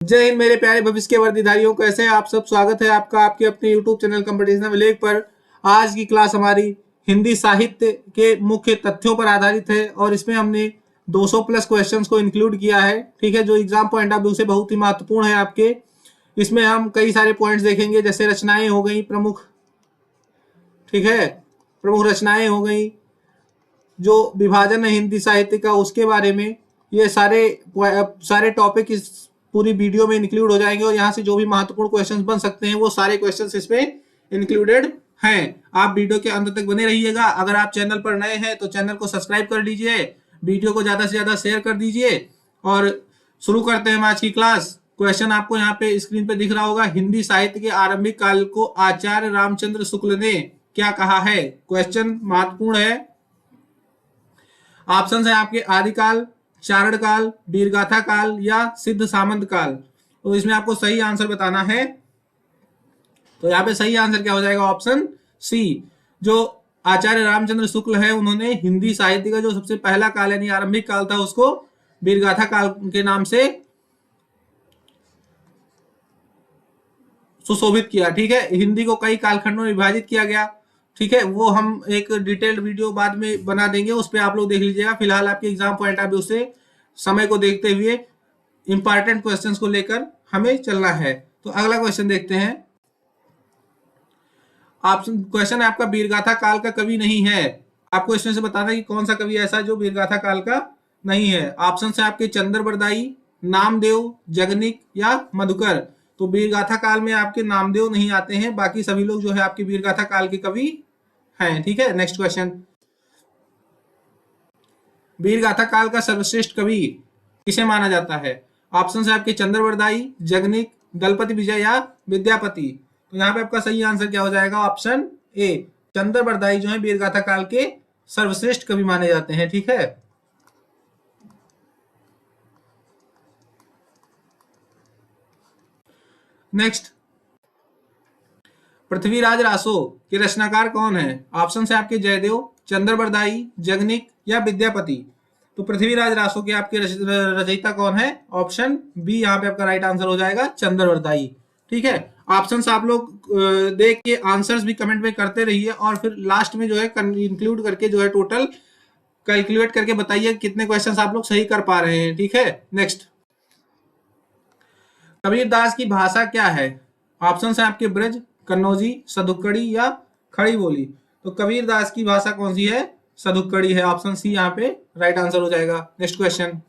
जय हिंद मेरे प्यारे भविष्य के वर्दीधारियों, कैसे हैं आप सब। स्वागत है आपका आपके अपने YouTube चैनल कंपटीशन विलेज पर। आज की क्लास हमारी हिंदी साहित्य के मुख्य तथ्यों पर आधारित है और इसमें हमने 200 प्लस क्वेश्चंस को इंक्लूड किया है। ठीक है, जो एग्जाम पॉइंट ऑफ व्यू से बहुत ही महत्वपूर्ण है आपके। इसमें हम कई सारे पॉइंट्स देखेंगे, जैसे रचनाएं हो गई प्रमुख, ठीक है, प्रमुख रचनाएं हो गई, जो विभाजन है हिंदी साहित्य का उसके बारे में। ये सारे टॉपिक इस पूरी वीडियो में इंक्लूड हो जाएंगे और यहाँ से जो भी महत्वपूर्ण क्वेश्चंस बन सकते हैं वो सारे क्वेश्चंस इसमें इंक्लूडेड हैं। आप वीडियो के अंत तक बने रहिएगा। अगर आप चैनल पर नए हैं तो चैनल को सब्सक्राइब कर लीजिए, वीडियो को ज्यादा से ज्यादा शेयर कर दीजिए और शुरू करते हैं आज की क्लास। क्वेश्चन आपको यहाँ पे स्क्रीन पे दिख रहा होगा। हिंदी साहित्य के आरंभिक काल को आचार्य रामचंद्र शुक्ल ने क्या कहा है? क्वेश्चन महत्वपूर्ण है। ऑप्शन है आपके आदिकाल, चारण काल, वीरगाथा काल या सिद्ध सामंत काल। तो इसमें आपको सही आंसर बताना है। तो यहाँ पे सही आंसर क्या हो जाएगा? Option C. जो आचार्य रामचंद्र शुक्ल है उन्होंने हिंदी साहित्य का जो सबसे पहला काल यानी आरंभिक काल था उसको वीरगाथा काल के नाम से सुशोभित किया। ठीक है, हिंदी को कई कालखंडों में विभाजित किया गया। ठीक है, वो हम एक डिटेल्ड वीडियो बाद में बना देंगे, उस पर आप लोग देख लीजिएगा। फिलहाल आपके एग्जाम पॉइंट ऑफ व्यू से समय को देखते हुए इंपॉर्टेंट क्वेश्चंस को लेकर हमें चलना है। तो अगला क्वेश्चन देखते हैं। ऑप्शन क्वेश्चन है आपका, वीरगाथा काल का कवि नहीं है। आपको इसमें से बताना है कि कौन सा कवि ऐसा जो वीरगाथा काल का नहीं है। ऑप्शन है आपके चंद्र बरदाई, नामदेव, जगनिक या मधुकर। तो वीरगाथा काल में आपके नामदेव नहीं आते हैं, बाकी सभी लोग जो है आपके वीरगाथा काल के कवि हैं। ठीक है, नेक्स्ट क्वेश्चन। वीरगाथा काल का सर्वश्रेष्ठ कवि किसे माना जाता है? ऑप्शन है आपके चंद्र बरदाई, जगनिक, दलपति विजय या विद्यापति। तो यहाँ पे आपका सही आंसर क्या हो जाएगा? ऑप्शन ए, चंद्र बरदाई जो है वीरगाथा काल के सर्वश्रेष्ठ कवि माने जाते हैं। ठीक है, नेक्स्ट। पृथ्वीराज रासो के रचनाकार कौन है? ऑप्शन है आपके जयदेव, चंद्र बरदाई, जगनिक या विद्यापति। तो पृथ्वीराज रासो के आपके रचयिता कौन है? ऑप्शन बी यहाँ पे आपका राइट आंसर हो जाएगा, चंद्र बरदाई। ठीक है, ऑप्शन आप लोग देख के आंसर्स भी कमेंट में करते रहिए और फिर लास्ट में जो है इंक्लूड करके जो है टोटल कैलकुलेट करके बताइए कितने क्वेश्चन आप लोग सही कर पा रहे हैं। ठीक है, नेक्स्ट। कबीरदास की भाषा क्या है? ऑप्शन है आपके ब्रज, कन्नौजी, सदुक्कड़ी या खड़ी बोली। तो कबीरदास की भाषा कौन सी है? सदुक्कड़ी है। ऑप्शन सी यहाँ पे राइट आंसर हो जाएगा। Next question.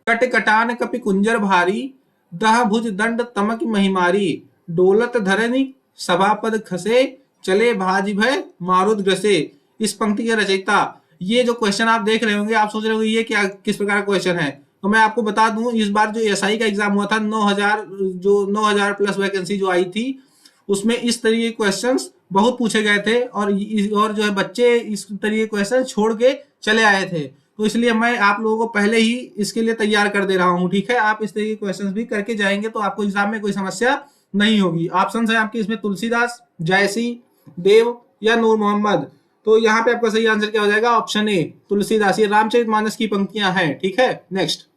कट कटान कपि कुंजर भारी, दह भुज दंड तमक महिमारी, डोलत धरनी सभापद खसे, चले भाज भय मारुद ग्रसे। इस पंक्ति के रचयिता, ये जो क्वेश्चन आप देख रहे होंगे आप सोच रहे होंगे ये क्या किस प्रकार का क्वेश्चन है। तो मैं आपको बता दूं, इस बार जो एसआई का एग्जाम हुआ था 9,000 प्लस वैकेंसी जो आई थी उसमें इस तरीके के क्वेश्चंस बहुत पूछे गए थे और जो है बच्चे इस तरीके क्वेश्चन छोड़ के चले आए थे। तो इसलिए मैं आप लोगों को पहले ही इसके लिए तैयार कर दे रहा हूँ। ठीक है, आप इस तरीके के क्वेश्चंस भी करके जाएंगे तो आपको एग्जाम में कोई समस्या नहीं होगी। ऑप्शन है आपके इसमें तुलसीदास, जयसी, देव या नूर मोहम्मद। तो यहाँ पे आपका सही आंसर क्या हो जाएगा? ऑप्शन ए, तुलसीदास। ये रामचरितमानस की पंक्तियां हैं। ठीक है, नेक्स्ट।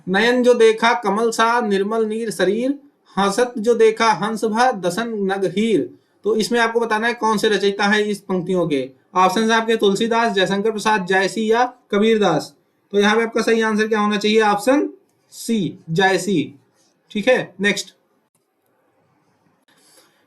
नयन जो देखा कमल सा निर्मल नीर शरीर, हंसत जो देखा हंस भा दसन नग हीर। तो इसमें आपको बताना है कौन से रचयिता है इस पंक्तियों के। ऑप्शन है आपके तुलसीदास, जयशंकर प्रसाद, जयसी या कबीरदास। तो यहाँ पे आपका सही आंसर क्या होना चाहिए? Option C, Jayasi. ठीक है, नेक्स्ट।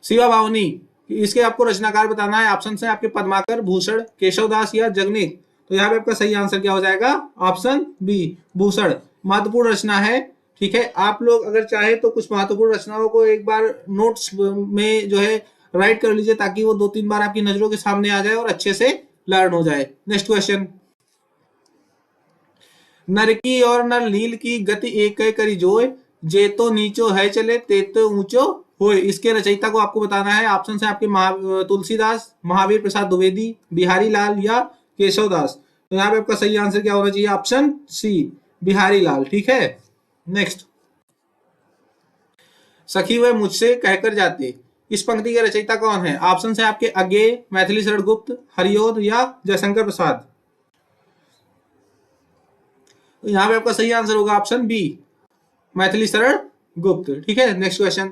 शिवा बावनी, इसके आपको रचनाकार बताना है। ऑप्शन है आपके पद्माकर, भूषण, केशवदास या जगनिक। तो यहाँ पे आपका सही आंसर क्या हो जाएगा? Option B, Bhushan. महत्वपूर्ण रचना है। ठीक है, आप लोग अगर चाहे तो कुछ महत्वपूर्ण रचनाओं को एक बार नोट्स में जो है राइट कर लीजिए ताकि वो 2-3 बार आपकी नजरों के सामने आ जाए और अच्छे से लर्न हो जाए। Next question. नर की और नर नील की गति एक करी जोय, जे तो नीचो है चले ते तो ऊंचो होए। इसके रचयिता को आपको बताना है। ऑप्शन है आपके तुलसीदास, महावीर प्रसाद द्विवेदी, बिहारी लाल या केशवदास। तो यहाँ पे आपका सही आंसर क्या होना चाहिए? ऑप्शन सी, बिहारी लाल। ठीक है, नेक्स्ट। सखी वह मुझसे कहकर जाते, इस पंक्ति के रचयिता कौन है? ऑप्शन है आपके अज्ञेय, मैथिली शरण गुप्त, हरिओद या जयशंकर प्रसाद। तो यहाँ पे आपका सही आंसर होगा ऑप्शन बी, मैथिली शरण गुप्त। ठीक है, नेक्स्ट क्वेश्चन।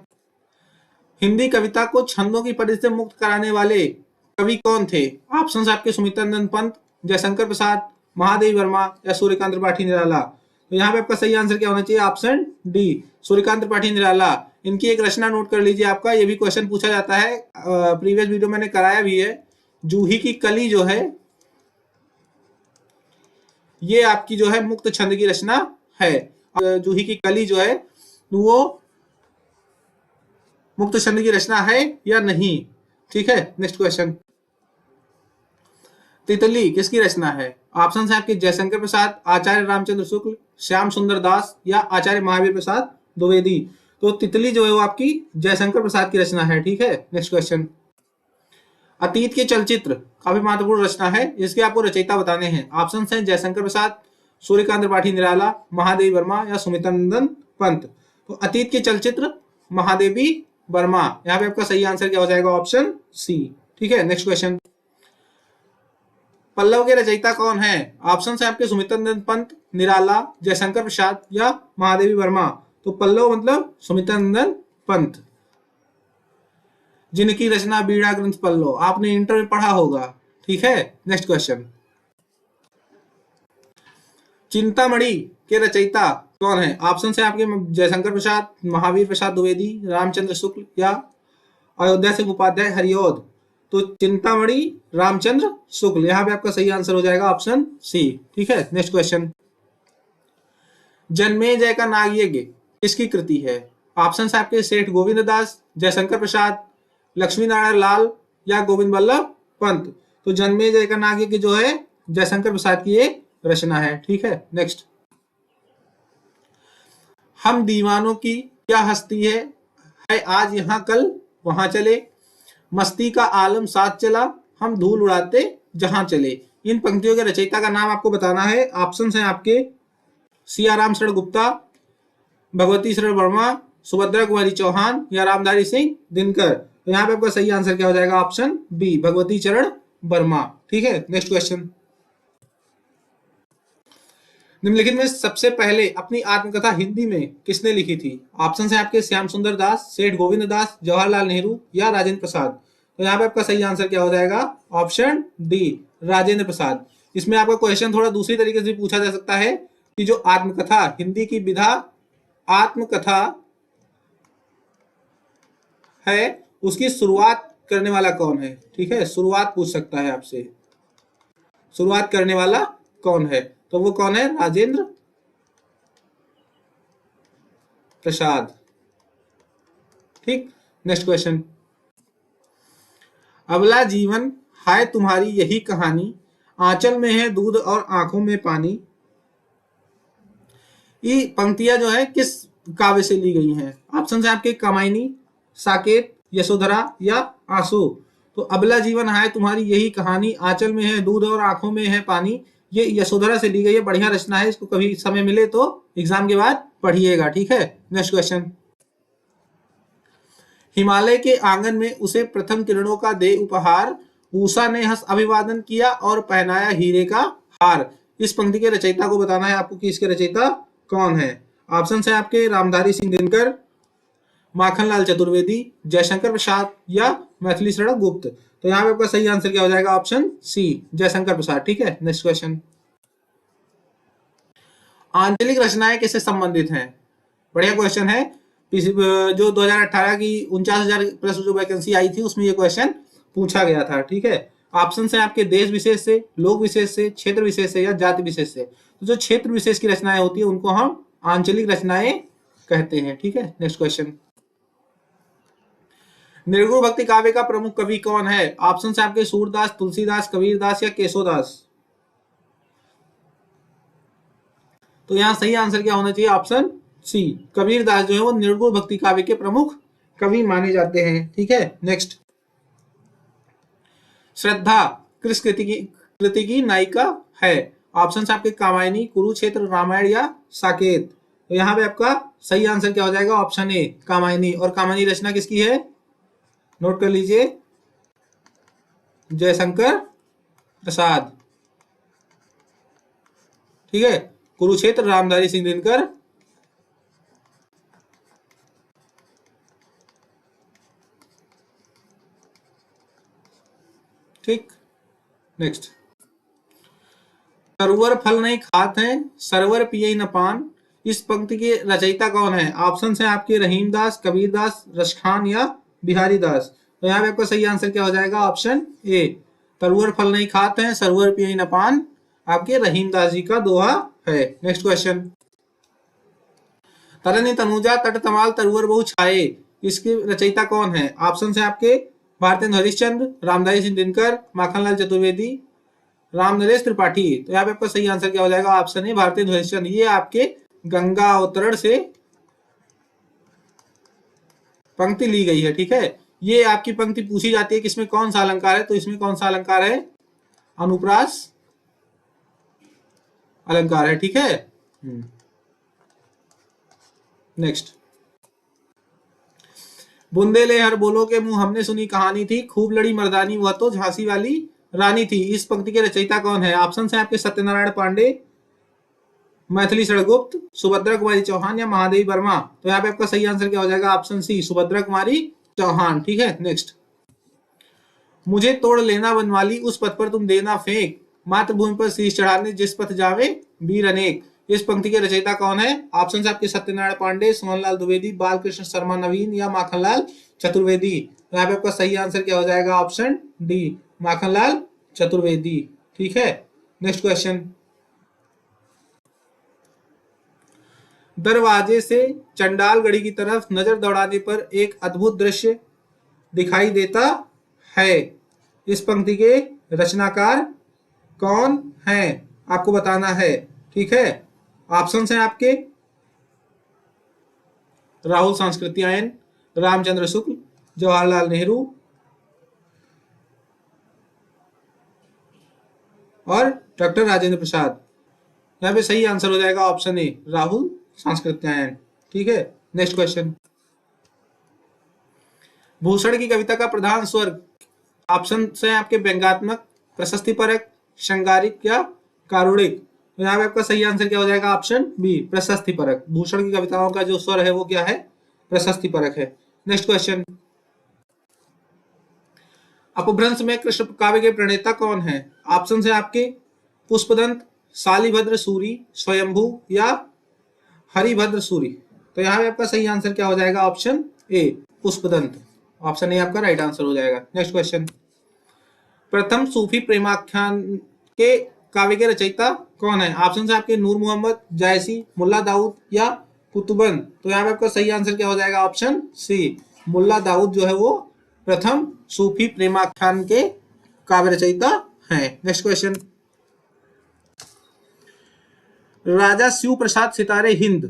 हिंदी कविता को छंदों की परिधि से मुक्त कराने वाले कवि कौन थे? ऑप्शन आपके सुमित्रानंद पंत, जयशंकर प्रसाद, महादेवी वर्मा या सूर्यकांत त्रिपाठी निराला। तो यहाँ पे आपका सही आंसर क्या होना चाहिए? Option D, Suryakant Tripathi Nirala. इनकी एक रचना नोट कर लीजिए, आपका ये भी क्वेश्चन पूछा जाता है, प्रीवियस वीडियो मैंने कराया भी है। जूही की कली जो है ये आपकी जो है मुक्त छंद की रचना है। जूही की कली जो है वो मुक्त छंद की रचना है या नहीं? ठीक है, नेक्स्ट क्वेश्चन। तितली किसकी रचना है? ऑप्शन है आपके जयशंकर प्रसाद, आचार्य रामचंद्र शुक्ल, श्याम सुंदर दास या आचार्य महावीर प्रसाद द्विवेदी। तो तितली जो है वो आपकी जयशंकर प्रसाद की रचना है। ठीक है, नेक्स्ट क्वेश्चन। अतीत के चलचित्र काफी महत्वपूर्ण रचना है, इसके आपको रचयिता बताने हैं। ऑप्शन है जयशंकर प्रसाद, सूर्यकांत त्रिपाठी निराला, महादेवी वर्मा या सुमित्रानंदन पंत। तो अतीत के चलचित्र महादेवी वर्मा। यहाँ पे आपका सही आंसर क्या हो जाएगा? Option C. ठीक है, नेक्स्ट क्वेश्चन। पल्लव के रचयिता कौन है? ऑप्शन है आपके सुमित्रानंद पंत, निराला, जयशंकर प्रसाद या महादेवी वर्मा। तो पल्लव मतलब सुमित्रानंदन पंत, जिनकी रचना बीड़ा ग्रंथ पल्लव आपने इंटर में पढ़ा होगा। ठीक है, नेक्स्ट क्वेश्चन। चिंतामणि के रचयिता कौन है? ऑप्शन है आपके जयशंकर प्रसाद, महावीर प्रसाद द्विवेदी, रामचंद्र शुक्ल या अयोध्या सिंह उपाध्याय हरिऔध। तो चिंतामणि रामचंद्र शुक्ल, यहाँ पे आपका सही आंसर हो जाएगा ऑप्शन सी। ठीक है, नेक्स्ट क्वेश्चन। जन्मेजय का नागयज्ञ किसकी कृति है? ऑप्शन है आपके सेठ गोविंद दास, जयशंकर प्रसाद, लक्ष्मी नारायण लाल या गोविंद वल्लभ पंत। तो जन्मेजय का नागयज्ञ जो है जयशंकर प्रसाद की एक रचना है। ठीक है, नेक्स्ट। हम दीवानों की क्या हस्ती है आज यहाँ कल वहां चले, मस्ती का आलम साथ चला, हम धूल उड़ाते जहां चले। इन पंक्तियों के रचयिता का नाम आपको बताना है। ऑप्शन है आपके सियाराम शरण गुप्ता, भगवती शरण वर्मा, सुभद्रा कुमारी चौहान या रामधारी सिंह दिनकर। तो यहाँ पे आपका सही आंसर क्या हो जाएगा? ऑप्शन बी, भगवती चरण वर्मा। ठीक है, नेक्स्ट क्वेश्चन। निम्नलिखित में सबसे पहले अपनी आत्मकथा हिंदी में किसने लिखी थी? ऑप्शन है आपके श्याम सुंदर दास, सेठ गोविंद दास, जवाहरलाल नेहरू या राजेंद्र प्रसाद। तो यहाँ पे आपका सही आंसर क्या हो जाएगा? Option D, Rajendra Prasad. इसमें आपका क्वेश्चन थोड़ा दूसरी तरीके से पूछा जा सकता है कि जो आत्मकथा हिंदी की विधा आत्मकथा है उसकी शुरुआत करने वाला कौन है? ठीक है, शुरुआत पूछ सकता है आपसे, शुरुआत करने वाला कौन है? तो वो कौन है? राजेंद्र प्रसाद। ठीक, नेक्स्ट क्वेश्चन। अबला जीवन हाय तुम्हारी यही कहानी, आंचल में है दूध और आंखों में पानी। ये पंक्तियां जो है किस काव्य से ली गई हैं? ऑप्शन है आपके कामायनी, साकेत, यशोधरा या आंसू। तो अबला जीवन हाय तुम्हारी यही कहानी, आंचल में है दूध और आंखों में है पानी, ये यशोधरा से ली गई है। बढ़िया रचना है, इसको कभी समय मिले तो एग्जाम के बाद पढ़िएगा। ठीक है, नेक्स्ट क्वेश्चन। हिमालय के आंगन में उसे प्रथम किरणों का दे उपहार, उषा ने हंस अभिवादन किया और पहनाया हीरे का हार। इस पंक्ति के रचयिता को बताना है आपको कि इसके रचयिता कौन है। ऑप्शन है आपके रामधारी सिंह दिनकर, माखनलाल चतुर्वेदी, जयशंकर प्रसाद या मैथिली शरण गुप्त। तो यहाँ पे आपका सही आंसर क्या हो जाएगा? ऑप्शन सी, जयशंकर प्रसाद। ठीक है, नेक्स्ट क्वेश्चन। आंचलिक रचनाएं किससे संबंधित हैं? बढ़िया क्वेश्चन है। जो 2018 की 49,000 प्लस जो वैकेंसी आई थी उसमें ये क्वेश्चन पूछा गया था। ठीक है, ऑप्शन है आपके देश विशेष से, लोक विशेष से, क्षेत्र विशेष से या जाति विशेष से। तो जो क्षेत्र विशेष की रचनाएं होती है उनको हम आंचलिक रचनाएं कहते हैं। ठीक है, नेक्स्ट क्वेश्चन। निर्गुण भक्ति काव्य का प्रमुख कवि कौन है? ऑप्शन है आपके सूरदास, तुलसीदास, कबीरदास या केशोदास। तो यहाँ सही आंसर क्या होना चाहिए? ऑप्शन सी, कबीरदास जो है वो निर्गुण भक्ति काव्य के प्रमुख कवि माने जाते हैं। ठीक है, नेक्स्ट। श्रद्धा किस कृति की नायिका है? ऑप्शन आपके कामायनी, कुरुक्षेत्र, रामायण या साकेत। तो यहाँ पे आपका सही आंसर क्या हो जाएगा? ऑप्शन ए, कामायनी। और कामायनी रचना किसकी है? नोट कर लीजिए, जयशंकर प्रसाद। ठीक है, कुरुक्षेत्र रामधारी सिंह दिनकर। ठीक, नेक्स्ट। सरवर फल नहीं खात है, सरवर पिए न पान, इस पंक्ति के रचयिता कौन है? ऑप्शन है आपके रहीम दास, कबीर दास, रसखान या बिहारी दास। तो यहाँ पे आपका सही आंसर क्या हो जाएगा? ऑप्शन ए, तरवर फल नहीं खाते हैं, सरवर पिए न पान, आपके रहीम दास जी का दोहा है। Next question. तरनी तनुजा तट तमाल तरवर बहु छाए, इसके रचयिता कौन है? ऑप्शन है आपके भारतेंद्र हरिश्चंद्र, रामधारी सिंह दिनकर, माखनलाल चतुर्वेदी, राम नरेश त्रिपाठी। तो यहाँ पे आपका सही आंसर क्या हो जाएगा? ऑप्शन है भारतेंद्र हरिश्चंद्र। ये आपके गंगा अवतरण से पंक्ति ली गई है। ठीक है, ये आपकी पंक्ति पूछी जाती है कि इसमें कौन सा अलंकार है, तो इसमें कौन सा अलंकार है? अनुप्रास अलंकार है। ठीक है, नेक्स्ट। बुंदेले हर बोलो के मुंह हमने सुनी कहानी थी, खूब लड़ी मर्दानी वह तो झांसी वाली रानी थी, इस पंक्ति के रचयिता कौन है? ऑप्शन है आपके सत्यनारायण पांडे, मैथिली शरणगुप्त, सुभद्रा कुमारी चौहान या महादेवी वर्मा। तो यहाँ पे आपका सही आंसर क्या हो जाएगा? ऑप्शन सी, सुभद्रा कुमारी चौहान। ठीक है, नेक्स्ट। मुझे तोड़ लेना बनवाली, उस पथ पर तुम देना फेंक, मातृभूमि पर शीश चढ़ाने जिस पथ जावे वीर अनेक, इस पंक्ति के रचयिता कौन है? ऑप्शन है आपके सत्यनारायण पांडे, सोहनलाल द्विवेदी, बालकृष्ण शर्मा नवीन या माखनलाल चतुर्वेदी। तो यहाँ पे आपका सही आंसर क्या हो जाएगा? Option D, Makhanlal Chaturvedi. ठीक है, नेक्स्ट क्वेश्चन। दरवाजे से चंडालगढ़ी की तरफ नजर दौड़ाने पर एक अद्भुत दृश्य दिखाई देता है, इस पंक्ति के रचनाकार कौन है? आपको बताना है। ठीक है, ऑप्शन है आपके राहुल सांस्कृत्यायन, रामचंद्र शुक्ल, जवाहरलाल नेहरू और डॉक्टर राजेंद्र प्रसाद। यहाँ पे सही आंसर हो जाएगा ऑप्शन ए, राहुल सांस्कृत्यायन। ठीक है, नेक्स्ट क्वेश्चन। भूषण की कविता का प्रधान स्वर, ऑप्शन है आपके व्यंग्यात्मक, प्रशस्तिपरक, श्रृंगारिक या कारुणिक। तो यहाँ पे आपका सही आंसर क्या हो जाएगा? Option B, प्रशस्तिपरक। भूषण की कविताओं का जो स्वर है वो क्या है? प्रशस्तिपरक है। Next question. अपभ्रंश में कृष्ण काव्य के प्रणेता कौन है? ऑप्शन है आपके पुष्पदंत, शालिभद्र सूरी, स्वयंभू या हरिभद्र सूरी। तो यहाँ पे आपका सही आंसर क्या हो जाएगा? Option A, Pushpadant. Option A आपका राइट आंसर हो जाएगा। Next question. प्रथम सूफी प्रेमाख्यान के काव्य के रचयिता कौन है? ऑप्शन है आपके नूर मोहम्मद, जायसी, मुल्ला दाऊद या कुतुबन। तो यहाँ पे आपका सही आंसर क्या हो जाएगा? ऑप्शन सी, मुल्ला दाऊद जो है वो प्रथम सूफी प्रेमाख्यान के काव्य रचयिता हैं। Next question. Raja Shiv Prasad Sitare Hind,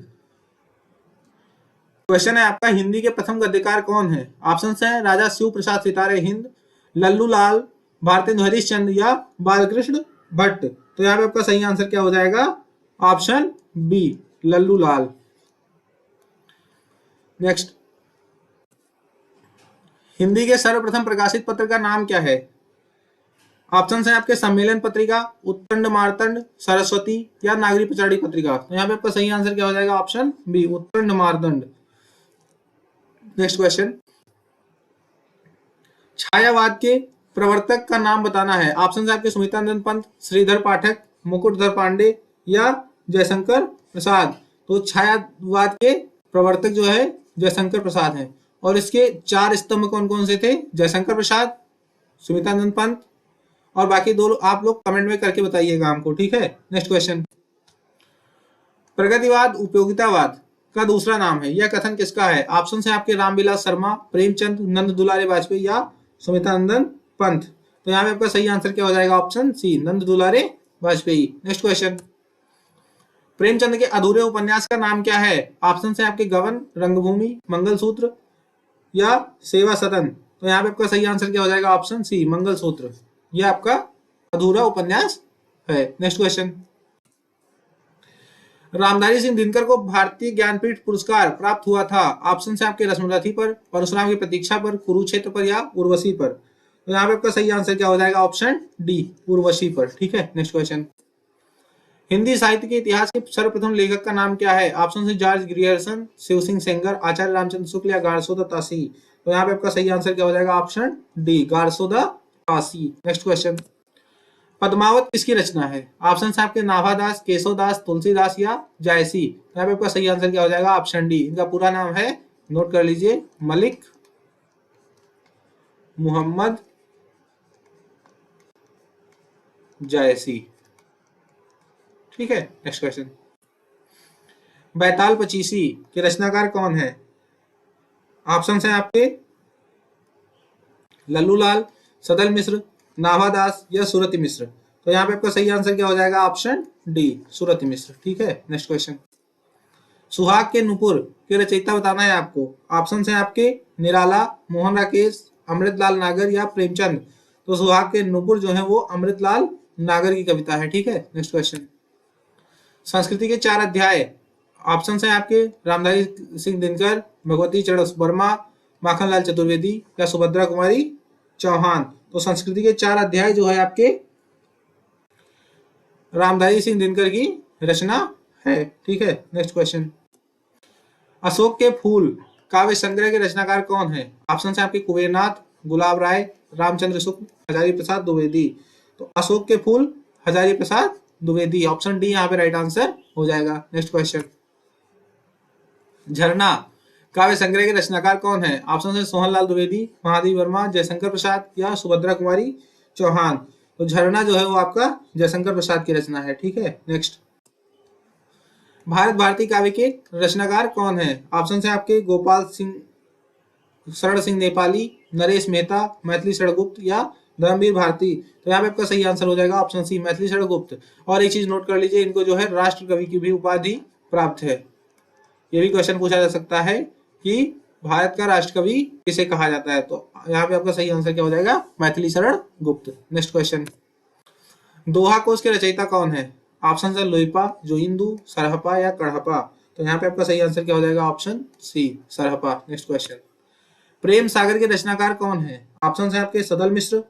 question है आपका हिंदी के प्रथम गद्यकार कौन है? ऑप्शन है राजा शिव प्रसाद सितारे हिंद, लल्लू लाल, भारतेंदु हरिश्चंद्र या बालकृष्ण भट्ट। तो यहाँ पे आपका सही आंसर क्या हो जाएगा? ऑप्शन बी, लल्लू लाल। नेक्स्ट। हिंदी के सर्वप्रथम प्रकाशित पत्र का नाम क्या है? ऑप्शन है आपके सम्मेलन पत्रिका, उत्तंड मार्तंड, सरस्वती या नागरी पचाड़ी पत्रिका। तो यहाँ पे आपका सही आंसर क्या हो जाएगा? Option B, Udant Martand. Next question. छायावाद के प्रवर्तक का नाम बताना है। ऑप्शन है आपके सुमित्रानंद पंत, श्रीधर पाठक, मुकुटधर पांडे या जयशंकर प्रसाद। तो छायावाद के प्रवर्तक जो है जयशंकर प्रसाद हैं। और इसके चार स्तंभ कौन कौन से थे? जयशंकर प्रसाद, सुमित्रानंद पंत और बाकी दो आप लोग कमेंट में करके बताइएगा हमको। ठीक है, नेक्स्ट क्वेश्चन। प्रगतिवाद उपयोगितावाद का दूसरा नाम है, यह कथन किसका है? ऑप्शन है आपके रामविलास शर्मा, प्रेमचंद, नंद दुलारे वाजपेयी या सुमित्रानंदन पंत। तो यहाँ पे आपका सही आंसर क्या हो जाएगा? ऑप्शन सी, नंद दुलारे वाजपेयी। Next question. प्रेमचंद के अधूरे उपन्यास का नाम क्या है? ऑप्शन है आपके गबन, रंगभूमि, मंगलसूत्र या सेवा सदन। तो यहाँ पे आपका सही आंसर क्या हो जाएगा? Option C, Mangalsutra. यह आपका अधूरा उपन्यास है। Next question. रामधारी सिंह दिनकर को भारतीय ज्ञानपीठ पुरस्कार प्राप्त हुआ था। ऑप्शन है आपके रश्मरथी पर, परशुराम की प्रतीक्षा पर, कुरुक्षेत्र पर या उर्वशी पर। तो यहाँ पे आपका सही आंसर क्या हो जाएगा? ऑप्शन डी, उर्वशी पर। ठीक है, नेक्स्ट क्वेश्चन। हिंदी साहित्य के इतिहास के सर्वप्रथम लेखक का नाम क्या है? ऑप्शन है जॉर्ज ग्रियर्सन, शिव सिंह सेंगर, आचार्य रामचंद्र शुक्ल या गारसोदा तासी। तो यहाँ पे आपका सही आंसर क्या हो जाएगा? ऑप्शन डी, गारसोदा तासी। नेक्स्ट क्वेश्चन, पद्मावत किसकी रचना है? ऑप्शन है आपके नाभादास, केशवदास, तुलसीदास या जायसी। यहाँ पे आपका सही आंसर क्या हो जाएगा? Option D. इनका पूरा नाम है, नोट कर लीजिए, मलिक मुहम्मद जायसी। ठीक है, नेक्स्ट क्वेश्चन, बैताल पचीसी के रचनाकार कौन है? ऑप्शन है आपके लल्लूलाल, सदल मिश्र, नाभादास या सूरती मिश्र। तो यहाँ पे आपका सही आंसर क्या हो जाएगा? ऑप्शन डी, सूरती मिश्र। ठीक है, नेक्स्ट क्वेश्चन, सुहाग के नुपुर के रचयिता बताना है आपको। ऑप्शन है आपके निराला, मोहन राकेश, अमृतलाल नागर या प्रेमचंद। तो सुहाग के नुपुर जो है वो अमृतलाल नागर की कविता है। ठीक है, नेक्स्ट क्वेश्चन, संस्कृति के 4 अध्याय। ऑप्शन है आपके रामधारी सिंह दिनकर, भगवती चरण वर्मा, माखनलाल चतुर्वेदी या सुभद्रा कुमारी चौहान। तो संस्कृति के 4 अध्याय जो है आपके रामधारी सिंह दिनकर की रचना है। ठीक है, नेक्स्ट क्वेश्चन, अशोक के फूल काव्य संग्रह के रचनाकार कौन है? ऑप्शन है आपके कुबेरनाथ, गुलाब राय, रामचंद्र शुक्ल, हजारी प्रसाद द्विवेदी। तो अशोक के फूल हजारी प्रसाद द्विवेदी, ऑप्शन डी यहाँ पे राइट आंसर हो जाएगा। नेक्स्ट क्वेश्चन, झरना काव्य संग्रह के रचनाकार कौन है? ऑप्शन है सोहनलाल द्विवेदी, महादेवी वर्मा, जयशंकर प्रसाद या सुभद्रा कुमारी चौहान। तो झरना जो है वो आपका जयशंकर प्रसाद की रचना है। ठीक है, नेक्स्ट, भारत भारती काव्य के रचनाकार कौन है? ऑप्शन है आपके गोपाल सिंह, शरण सिंह नेपाली, नरेश मेहता, मैथिली शरणगुप्त या धर्मवीर भारती। तो यहाँ पे आपका सही आंसर हो जाएगा ऑप्शन सी, मैथिली शरणगुप्त। और एक चीज नोट कर लीजिए, इनको जो है राष्ट्र कवि की भी उपाधि प्राप्त है। ये भी क्वेश्चन पूछा जा सकता है कि भारत का राष्ट्र कवि किसे कहा जाता है। तो यहाँ पे आपका सही आंसर क्या हो जाएगा? मैथिली शरण गुप्त। नेक्स्ट क्वेश्चन, दोहा कोश के रचयिता कौन है? ऑप्शन है लोईपा, जोइंदू, सरहपा या कढ़पा। तो यहाँ पे आपका सही आंसर क्या हो जाएगा? Option C, Sarahapa. Next question, Prem Sagar के रचनाकार कौन है? ऑप्शन है आपके सदल मिश्र,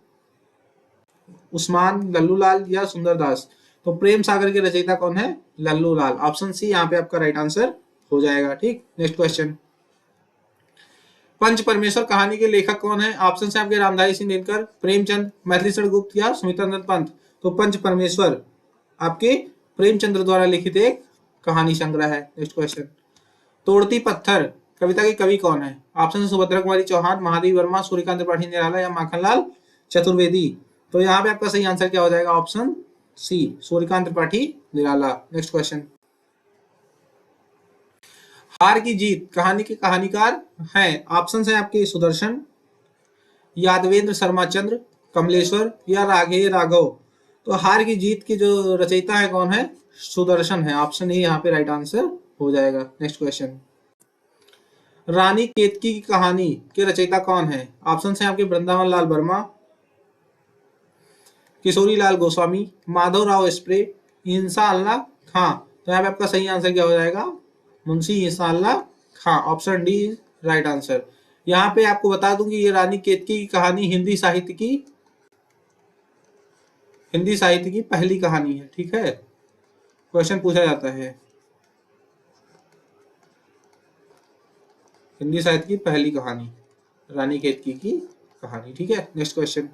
उस्मान, लल्लूलाल या सुंदरदास। तो प्रेम सागर के रचयिता कौन है? लल्लूलाल, ऑप्शन सी यहाँ पे आपका राइट आंसर हो जाएगा। ठीक, नेक्स्ट क्वेश्चन, पंच परमेश्वर कहानी के लेखक कौन है? ऑप्शन है आपके रामधारी सिंह दिनकर, प्रेमचंद, मैथिली शरण गुप्त या सुमित्रानंद पंत। तो पंच परमेश्वर आपके प्रेमचंद्र द्वारा लिखित एक कहानी संग्रह है। नेक्स्ट क्वेश्चन, तोड़ती पत्थर कविता के कवि कौन है? ऑप्शन है सुभद्रा कुमारी चौहान, महादेवी वर्मा, सूर्यकांत त्रिपाठी निराला या माखनलाल चतुर्वेदी। तो यहाँ पे आपका सही आंसर क्या हो जाएगा? ऑप्शन सी, सूर्यकांत त्रिपाठी निराला। नेक्स्ट क्वेश्चन, हार की जीत कहानी के कहानीकार हैं। ऑप्शन है आपके सुदर्शन, यादवेंद्र शर्मा चंद्र, कमलेश्वर या राघे राघव। तो हार की जीत की जो रचयिता है कौन है? सुदर्शन है, ऑप्शन ए यहाँ पे राइट आंसर हो जाएगा। नेक्स्ट क्वेश्चन, रानी केतकी की कहानी के रचयिता कौन है? ऑप्शन है आपके वृंदावन लाल वर्मा, किशोरी लाल गोस्वामी, माधव राव स्प्रे, इंसा अल्लाह खां। तो यहाँ पे आपका सही आंसर क्या हो जाएगा? मुंशी इंसा अल्लाह खां, ऑप्शन डी राइट आंसर। यहाँ पे आपको बता दूं कि ये रानी केतकी की कहानी हिंदी साहित्य की पहली कहानी है। ठीक है, क्वेश्चन पूछा जाता है, हिंदी साहित्य की पहली कहानी रानी केतकी की कहानी। ठीक है, नेक्स्ट क्वेश्चन,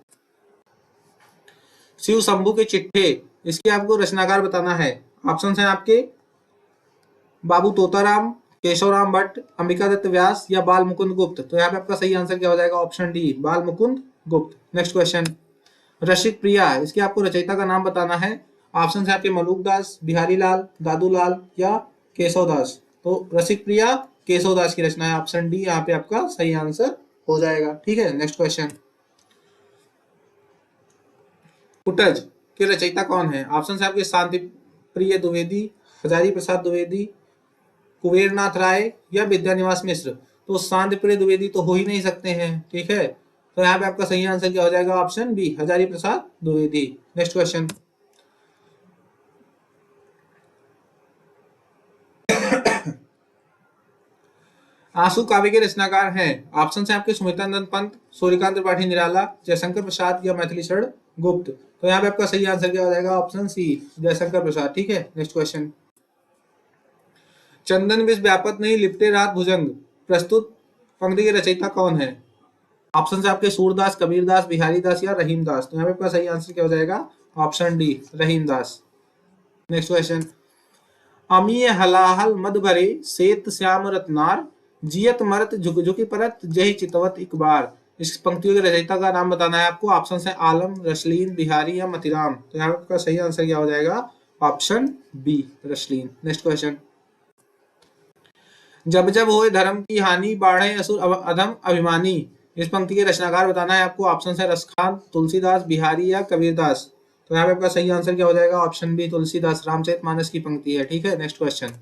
शिव शंभू के चिट्ठे इसके आपको रचनाकार बताना है। ऑप्शन है आपके बाबू तोताराम, केशवराम भट्ट, अंबिका दत्त व्यास या बाल मुकुंद गुप्त। तो यहाँ पे आपका सही आंसर क्या हो जाएगा? ऑप्शन डी, बाल मुकुंद गुप्त। नेक्स्ट क्वेश्चन, रसिक प्रिया इसके आपको रचयिता का नाम बताना है। ऑप्शन है आपके मलूक दास, बिहारी लाल, दादू लाल या केशव दास। तो रसिक प्रिया केशव दास की रचना है, ऑप्शन डी यहाँ पे आपका सही आंसर हो जाएगा। ठीक है, नेक्स्ट क्वेश्चन, कुटज के रचयिता कौन है? ऑप्शन है आपके शांति प्रिय द्विवेदी, हजारी प्रसाद द्विवेदी, कुबेरनाथ राय या विद्यानिवास मिश्र। तो शांति प्रिय द्विवेदी तो हो ही नहीं सकते हैं। ठीक है, तो यहाँ पे आपका सही आंसर क्या हो जाएगा? Option B, Hazari Prasad Dwivedi. Next question, आंसू काव्य के रचनाकार हैं। ऑप्शन है आपके सुमित्रानंद पंत, सूर्यकांत त्रिपाठी निराला, जयशंकर प्रसाद या मैथिली शरण गुप्त। तो यहाँ पे आपका सही आंसर क्या हो जाएगा? ऑप्शन सी, जयशंकर प्रसाद। ठीक है, नेक्स्ट क्वेश्चन। चंदन विष व्यापत नहीं लिपटे रात भुजंग, प्रस्तुत पंक्ति के रचयिता कौन है? ऑप्शन से आपके सूरदास, कबीरदास, बिहारी दास या रहीम दास। तो यहाँ पे आपका सही आंसर क्या हो जाएगा? Option D, Rahim Das. Next question. अमीय हलाहल मद भरे सेत श्याम रत्नार, जियत मरत झुक झुकी परत जही चितवत एक बार। इस पंक्तियों के रचयिता का नाम बताना है आपको। ऑप्शन है आलम, रसलीन, बिहारी या मतीराम। तो यहाँ पे आपका सही आंसर क्या हो जाएगा? Option B, Raslin. Next question. जब जब होए धर्म की हानि, बाढ़े असुर अधम अभिमानी। इस पंक्ति के रचनाकार बताना है आपको। ऑप्शन है रसखान, तुलसीदास, बिहारी या कबीरदास। तो यहाँ पे आपका सही आंसर क्या हो जाएगा? Option B, Tulsidas. रामचरितमानस की पंक्ति है। ठीक है, नेक्स्ट क्वेश्चन।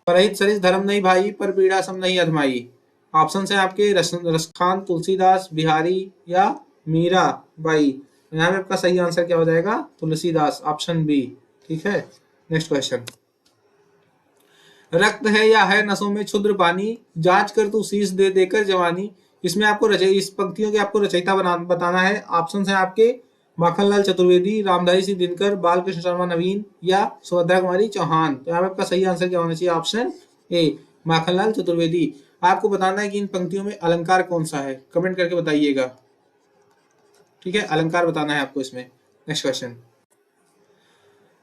परहित सरिस धर्म नहीं भाई, पर पीड़ा सम नहीं अधमाई। ऑप्शन है आपके रसखान, तुलसीदास, बिहारी या मीरा बाई। यहाँ पे आपका सही आंसर क्या हो जाएगा? Tulsidas, option B. ठीक है, नेक्स्ट क्वेश्चन। रक्त है या है नसों में क्षुद्र पानी, जांच कर तू शीश दे देकर जवानी। इसमें आपको इस पंक्तियों के आपको रचयिता बताना है। ऑप्शन है आपके माखनलाल चतुर्वेदी, रामधारी सिंह दिनकर, बालकृष्ण शर्मा नवीन या सुभद्रा कुमारी चौहान। तो यहाँ पे आपका सही आंसर क्या होना चाहिए? Option A, Makhanlal Chaturvedi. आपको बताना है कि इन पंक्तियों में अलंकार कौन सा है, कमेंट करके बताइएगा। ठीक है, अलंकार बताना है आपको इसमें। Next question.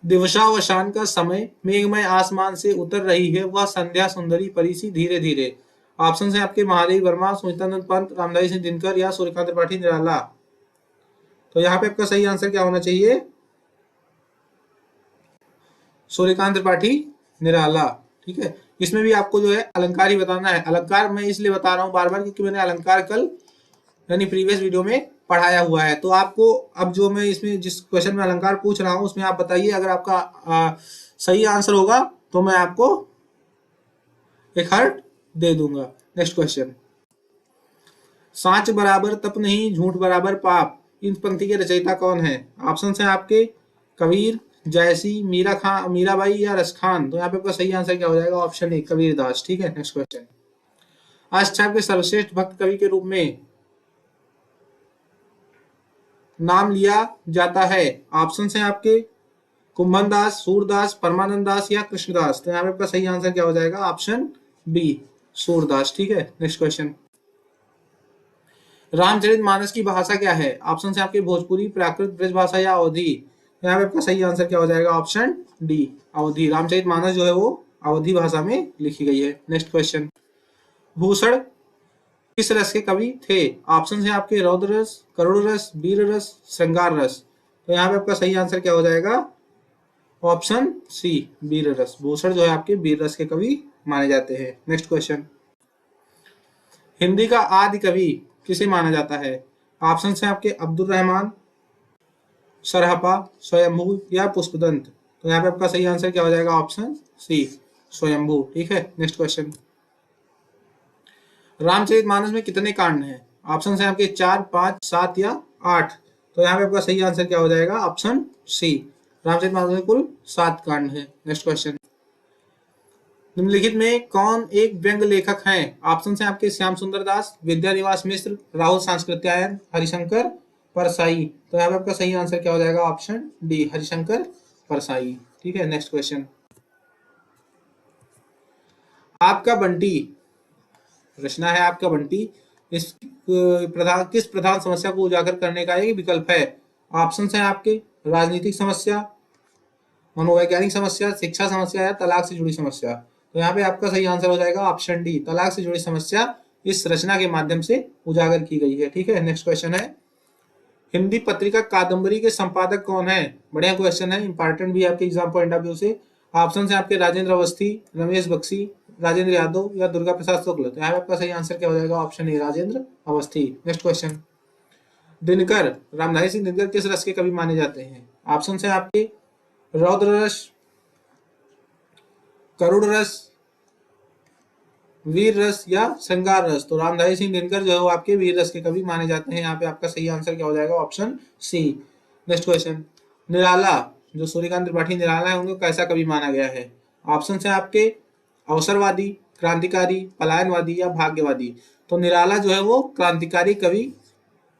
दिवसावसान का समय, मेघमय आसमान से उतर रही है वह संध्या सुंदरी परिसी धीरे धीरे। ऑप्शन है आपके महादेव वर्मा, सुमित्रानंद पंत, रामधारी सिंह दिनकर या सूर्यकांत त्रिपाठी निराला। तो यहाँ पे आपका सही आंसर क्या होना चाहिए? सूर्यकांत त्रिपाठी निराला। ठीक है, इसमें भी आपको जो है अलंकार ही बताना है। अलंकार मैं इसलिए बता रहा हूँ बार बार क्योंकि मैंने अलंकार कल यानी प्रीवियस वीडियो में पढ़ाया हुआ है। तो आपको अब जो मैं इसमें जिस क्वेश्चन में अलंकार पूछ रहा हूँ उसमें आप बताइए। अगर आपका सही आंसर होगा तो मैं आपको एक हार्ट दे दूंगा। Next question. सांच बराबर तप नहीं, झूठ बराबर पाप। इन पंक्ति के रचयिता कौन है? ऑप्शन है आपके कबीर, जयसी, मीरा खान, मीराबाई या रसखान। तो यहाँ पे आपका सही आंसर क्या हो जाएगा? ऑप्शन ए, कबीरदास। ठीक है, नेक्स्ट क्वेश्चन। अष्टछाप के सर्वश्रेष्ठ भक्त कवि के रूप में नाम लिया जाता है। ऑप्शन है आपके कुंभन दास, सूरदास, परमानंद दास या कृष्णदास। तो यहाँ पे आपका सही आंसर क्या हो जाएगा? Option B, Surdas. ठीक है, नेक्स्ट क्वेश्चन। रामचरितमानस की भाषा क्या है? ऑप्शन है आपके भोजपुरी, प्राकृत, ब्रजभाषा या अवधी। यहाँ पे आपका सही आंसर क्या हो जाएगा? ऑप्शन डी, अवधी। रामचरितमानस जो है वो अवधी भाषा में लिखी गई है। Next question. भूषण किस रस के कवि थे? ऑप्शन है आपके रौद्र रस, करुण रस, वीर रस, श्रृंगार रस। तो यहाँ पे आपका सही आंसर क्या हो जाएगा? ऑप्शन सी, वीर रस। भूषण जो है आपके वीर रस के कवि माने जाते हैं। Next question. हिंदी का आदि कवि किसे माना जाता है? ऑप्शन है आपके अब्दुल रहमान, सरहपा, स्वयंभू या पुष्पदंत। तो यहाँ पे आपका सही आंसर क्या हो जाएगा? ऑप्शन सी, स्वयंभू। ठीक है, नेक्स्ट क्वेश्चन। रामचरितमानस में कितने कांड हैं? ऑप्शन है आपके 4, 5, 7 या 8। तो यहाँ पे आपका सही आंसर क्या हो जाएगा? ऑप्शन सी, रामचरितमानस में कुल 7 कांड हैं। Next question. निम्नलिखित में कौन एक व्यंग लेखक हैं? ऑप्शन है आपके श्याम सुंदर दास, विद्यानिवास मिश्र, राहुल सांस्कृत्यायन, हरिशंकर परसाई। तो यहाँ पे आपका सही आंसर क्या हो जाएगा? Option D, Harishankar Parsai. ठीक है, नेक्स्ट क्वेश्चन। आपका बंटी रचना है आपका बंटी, इस किस प्रधान समस्या को उजागर करने का एक विकल्प है? ऑप्शन है आपके राजनीतिक समस्या, मनोवैज्ञानिक समस्या, शिक्षा समस्या या तलाक से जुड़ी समस्या। तो यहाँ पे आपका सही आंसर हो जाएगा ऑप्शन डी, तलाक से जुड़ी समस्या इस रचना के माध्यम से उजागर की गई है। ठीक है, नेक्स्ट क्वेश्चन है। हिंदी पत्रिका कादम्बरी के संपादक कौन है? बढ़िया क्वेश्चन है, इंपॉर्टेंट भी आपके एग्जाम पॉइंट ऑफ व्यू से। ऑप्शन है आपके राजेंद्र अवस्थी, रमेश बख्शी, राजेंद्र यादव या दुर्गा प्रसाद शुक्ल। तो यहाँ पे आपका सही आंसर क्या हो जाएगा? ऑप्शन ए, राजेंद्र अवस्थी। Next question. दिनकर, रामधारी सिंह दिनकर किस रस के कवि माने जाते हैं? ऑप्शन है आपके रौद्र रस, करुण रस, वीर रस या श्रृंगार रस। तो रामधारी सिंह दिनकर जो है वो आपके वीर रस के कवि माने जाते हैं। यहाँ पे आपका सही आंसर क्या हो जाएगा? Option C. Next question. Nirala, जो सूर्यकांत त्रिपाठी निराला है, उनको कैसा कवि माना गया है? ऑप्शन है आपके अवसरवादी, क्रांतिकारी, पलायनवादी या भाग्यवादी। तो निराला जो है वो क्रांतिकारी कवि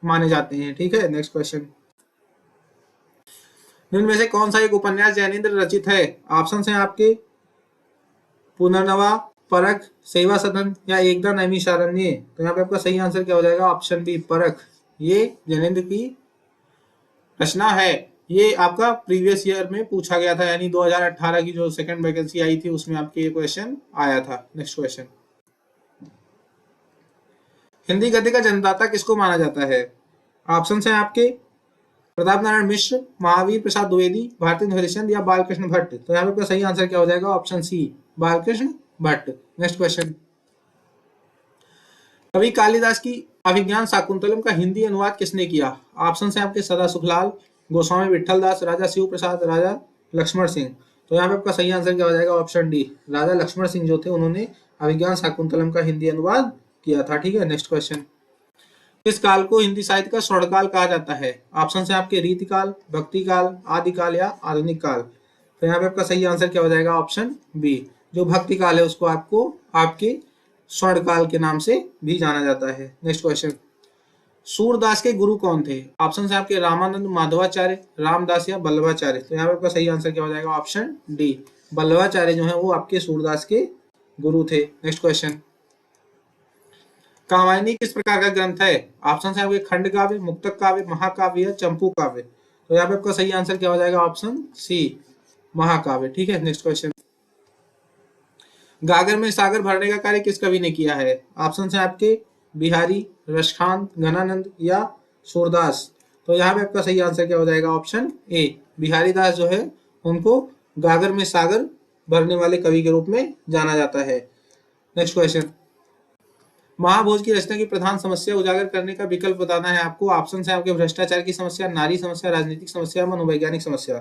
माने जाते हैं। ठीक है, नेक्स्ट क्वेश्चन। निम्न में से कौन सा एक उपन्यास जैनेन्द्र रचित है? ऑप्शन है आपके पुनर्नवा, परख, सेवा सदन या एकदा नैमिषारण्य। तो यहाँ पे आपका सही आंसर क्या हो जाएगा? ऑप्शन बी, परख। ये जैनेन्द्र की रचना है। ये आपका प्रीवियस ईयर में पूछा गया था, यानी 2018 की जो सेकंड वैकेंसी आई थी उसमें आपके ये क्वेश्चन आया था। नेक्स्ट क्वेश्चन, हिंदी गद्य का जन्मदाता किसको माना जाता है? ऑप्शन है आपके प्रताप नारायण मिश्र, महावीर प्रसाद द्विवेदी, भारतेंदु हरिश्चंद्र या बालकृष्ण भट्ट। तो यहाँ पे आपका सही आंसर क्या हो जाएगा? Option C, Balkrishna Bhatt. Next question, कवि कालिदास की अभिज्ञान शाकुंतलम का हिंदी अनुवाद किसने किया? ऑप्शन है आपके सदा सुखलाल, गोस्वामी विठल दास, राजा शिव प्रसाद, राजा लक्ष्मण सिंह। तो यहाँ पे आपका सही आंसर क्या हो जाएगा? ऑप्शन डी, राजा लक्ष्मण सिंह जो थे उन्होंने अभिज्ञान शाकुंतलम का हिंदी अनुवाद किया था। ठीक है, नेक्स्ट क्वेश्चन, किस काल को हिंदी साहित्य का स्वर्णकाल कहा जाता है? ऑप्शन है आपके रीतिकाल, भक्तिकाल, आदिकाल या आधुनिक काल। तो यहाँ पे आपका सही आंसर क्या हो जाएगा? ऑप्शन बी, जो भक्ति काल है उसको आपको आपके स्वर्णकाल के नाम से भी जाना जाता है। नेक्स्ट क्वेश्चन, सूरदास के गुरु कौन थे? ऑप्शन है आपके रामानंद, माधवाचार्य, रामदास या बल्लभाचार्य। तो यहाँ पे आपका सही आंसर क्या हो जाएगा? ऑप्शन डी, बल्लभाचार्य जो है वो आपके सूरदास के गुरु थे। नेक्स्ट क्वेश्चन, कामायनी किस प्रकार का ग्रंथ है? ऑप्शन है आपके खंड काव्य, मुक्तक काव्य, महाकाव्य या चंपू काव्य। तो यहाँ पे आपका सही आंसर क्या हो जाएगा? ऑप्शन सी, महाकाव्य। ठीक है, नेक्स्ट क्वेश्चन, गागर में सागर भरने का कार्य किस कवि ने किया है? ऑप्शन है आपके बिहारी, रसखान, घनानंद या सूरदास। तो यहाँ पे आपका सही आंसर क्या हो जाएगा? ऑप्शन ए, बिहारी दास जो है उनको गागर में सागर भरने वाले कवि के रूप में जाना जाता है। नेक्स्ट क्वेश्चन, महाभोज की रचना की प्रधान समस्या उजागर करने का विकल्प बताना है आपको। ऑप्शन है आपके भ्रष्टाचार की समस्या, नारी समस्या, राजनीतिक समस्या, मनोवैज्ञानिक समस्या।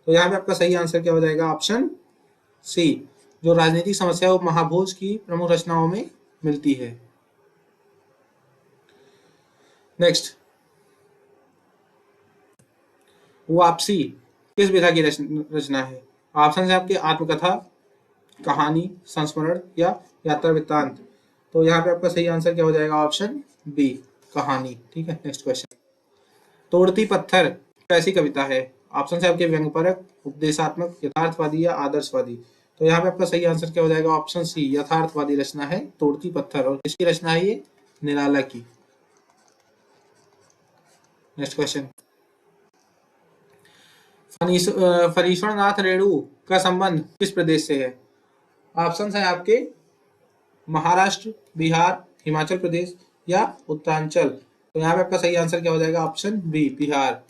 तो यहाँ पे आपका सही आंसर क्या हो जाएगा? ऑप्शन सी, जो राजनीतिक समस्या है वो महाभोज की प्रमुख रचनाओं में मिलती है। नेक्स्ट, वापसी किस विधा की रचना है? ऑप्शन है आपके आत्मकथा, कहानी, संस्मरण या यात्रा वृत्तांत। तो यहाँ पे आपका सही आंसर क्या हो जाएगा? ऑप्शन बी, कहानी। ठीक है, नेक्स्ट क्वेश्चन, तोड़ती पत्थर कैसी कविता है? ऑप्शन है आपके व्यंग्यपरक, उपदेशात्मक, यथार्थवादी या आदर्शवादी। तो यहाँ पे आपका सही आंसर क्या हो जाएगा? ऑप्शन सी, यथार्थवादी रचना है तोड़ती पत्थर। और किसकी रचना है ये? निराला की। नेक्स्ट क्वेश्चन, फणीश्वर नाथ रेणु का संबंध किस प्रदेश से है? ऑप्शन है आपके महाराष्ट्र, बिहार, हिमाचल प्रदेश या उत्तरांचल। तो यहाँ पे आपका सही आंसर क्या हो जाएगा? Option B, Bihar.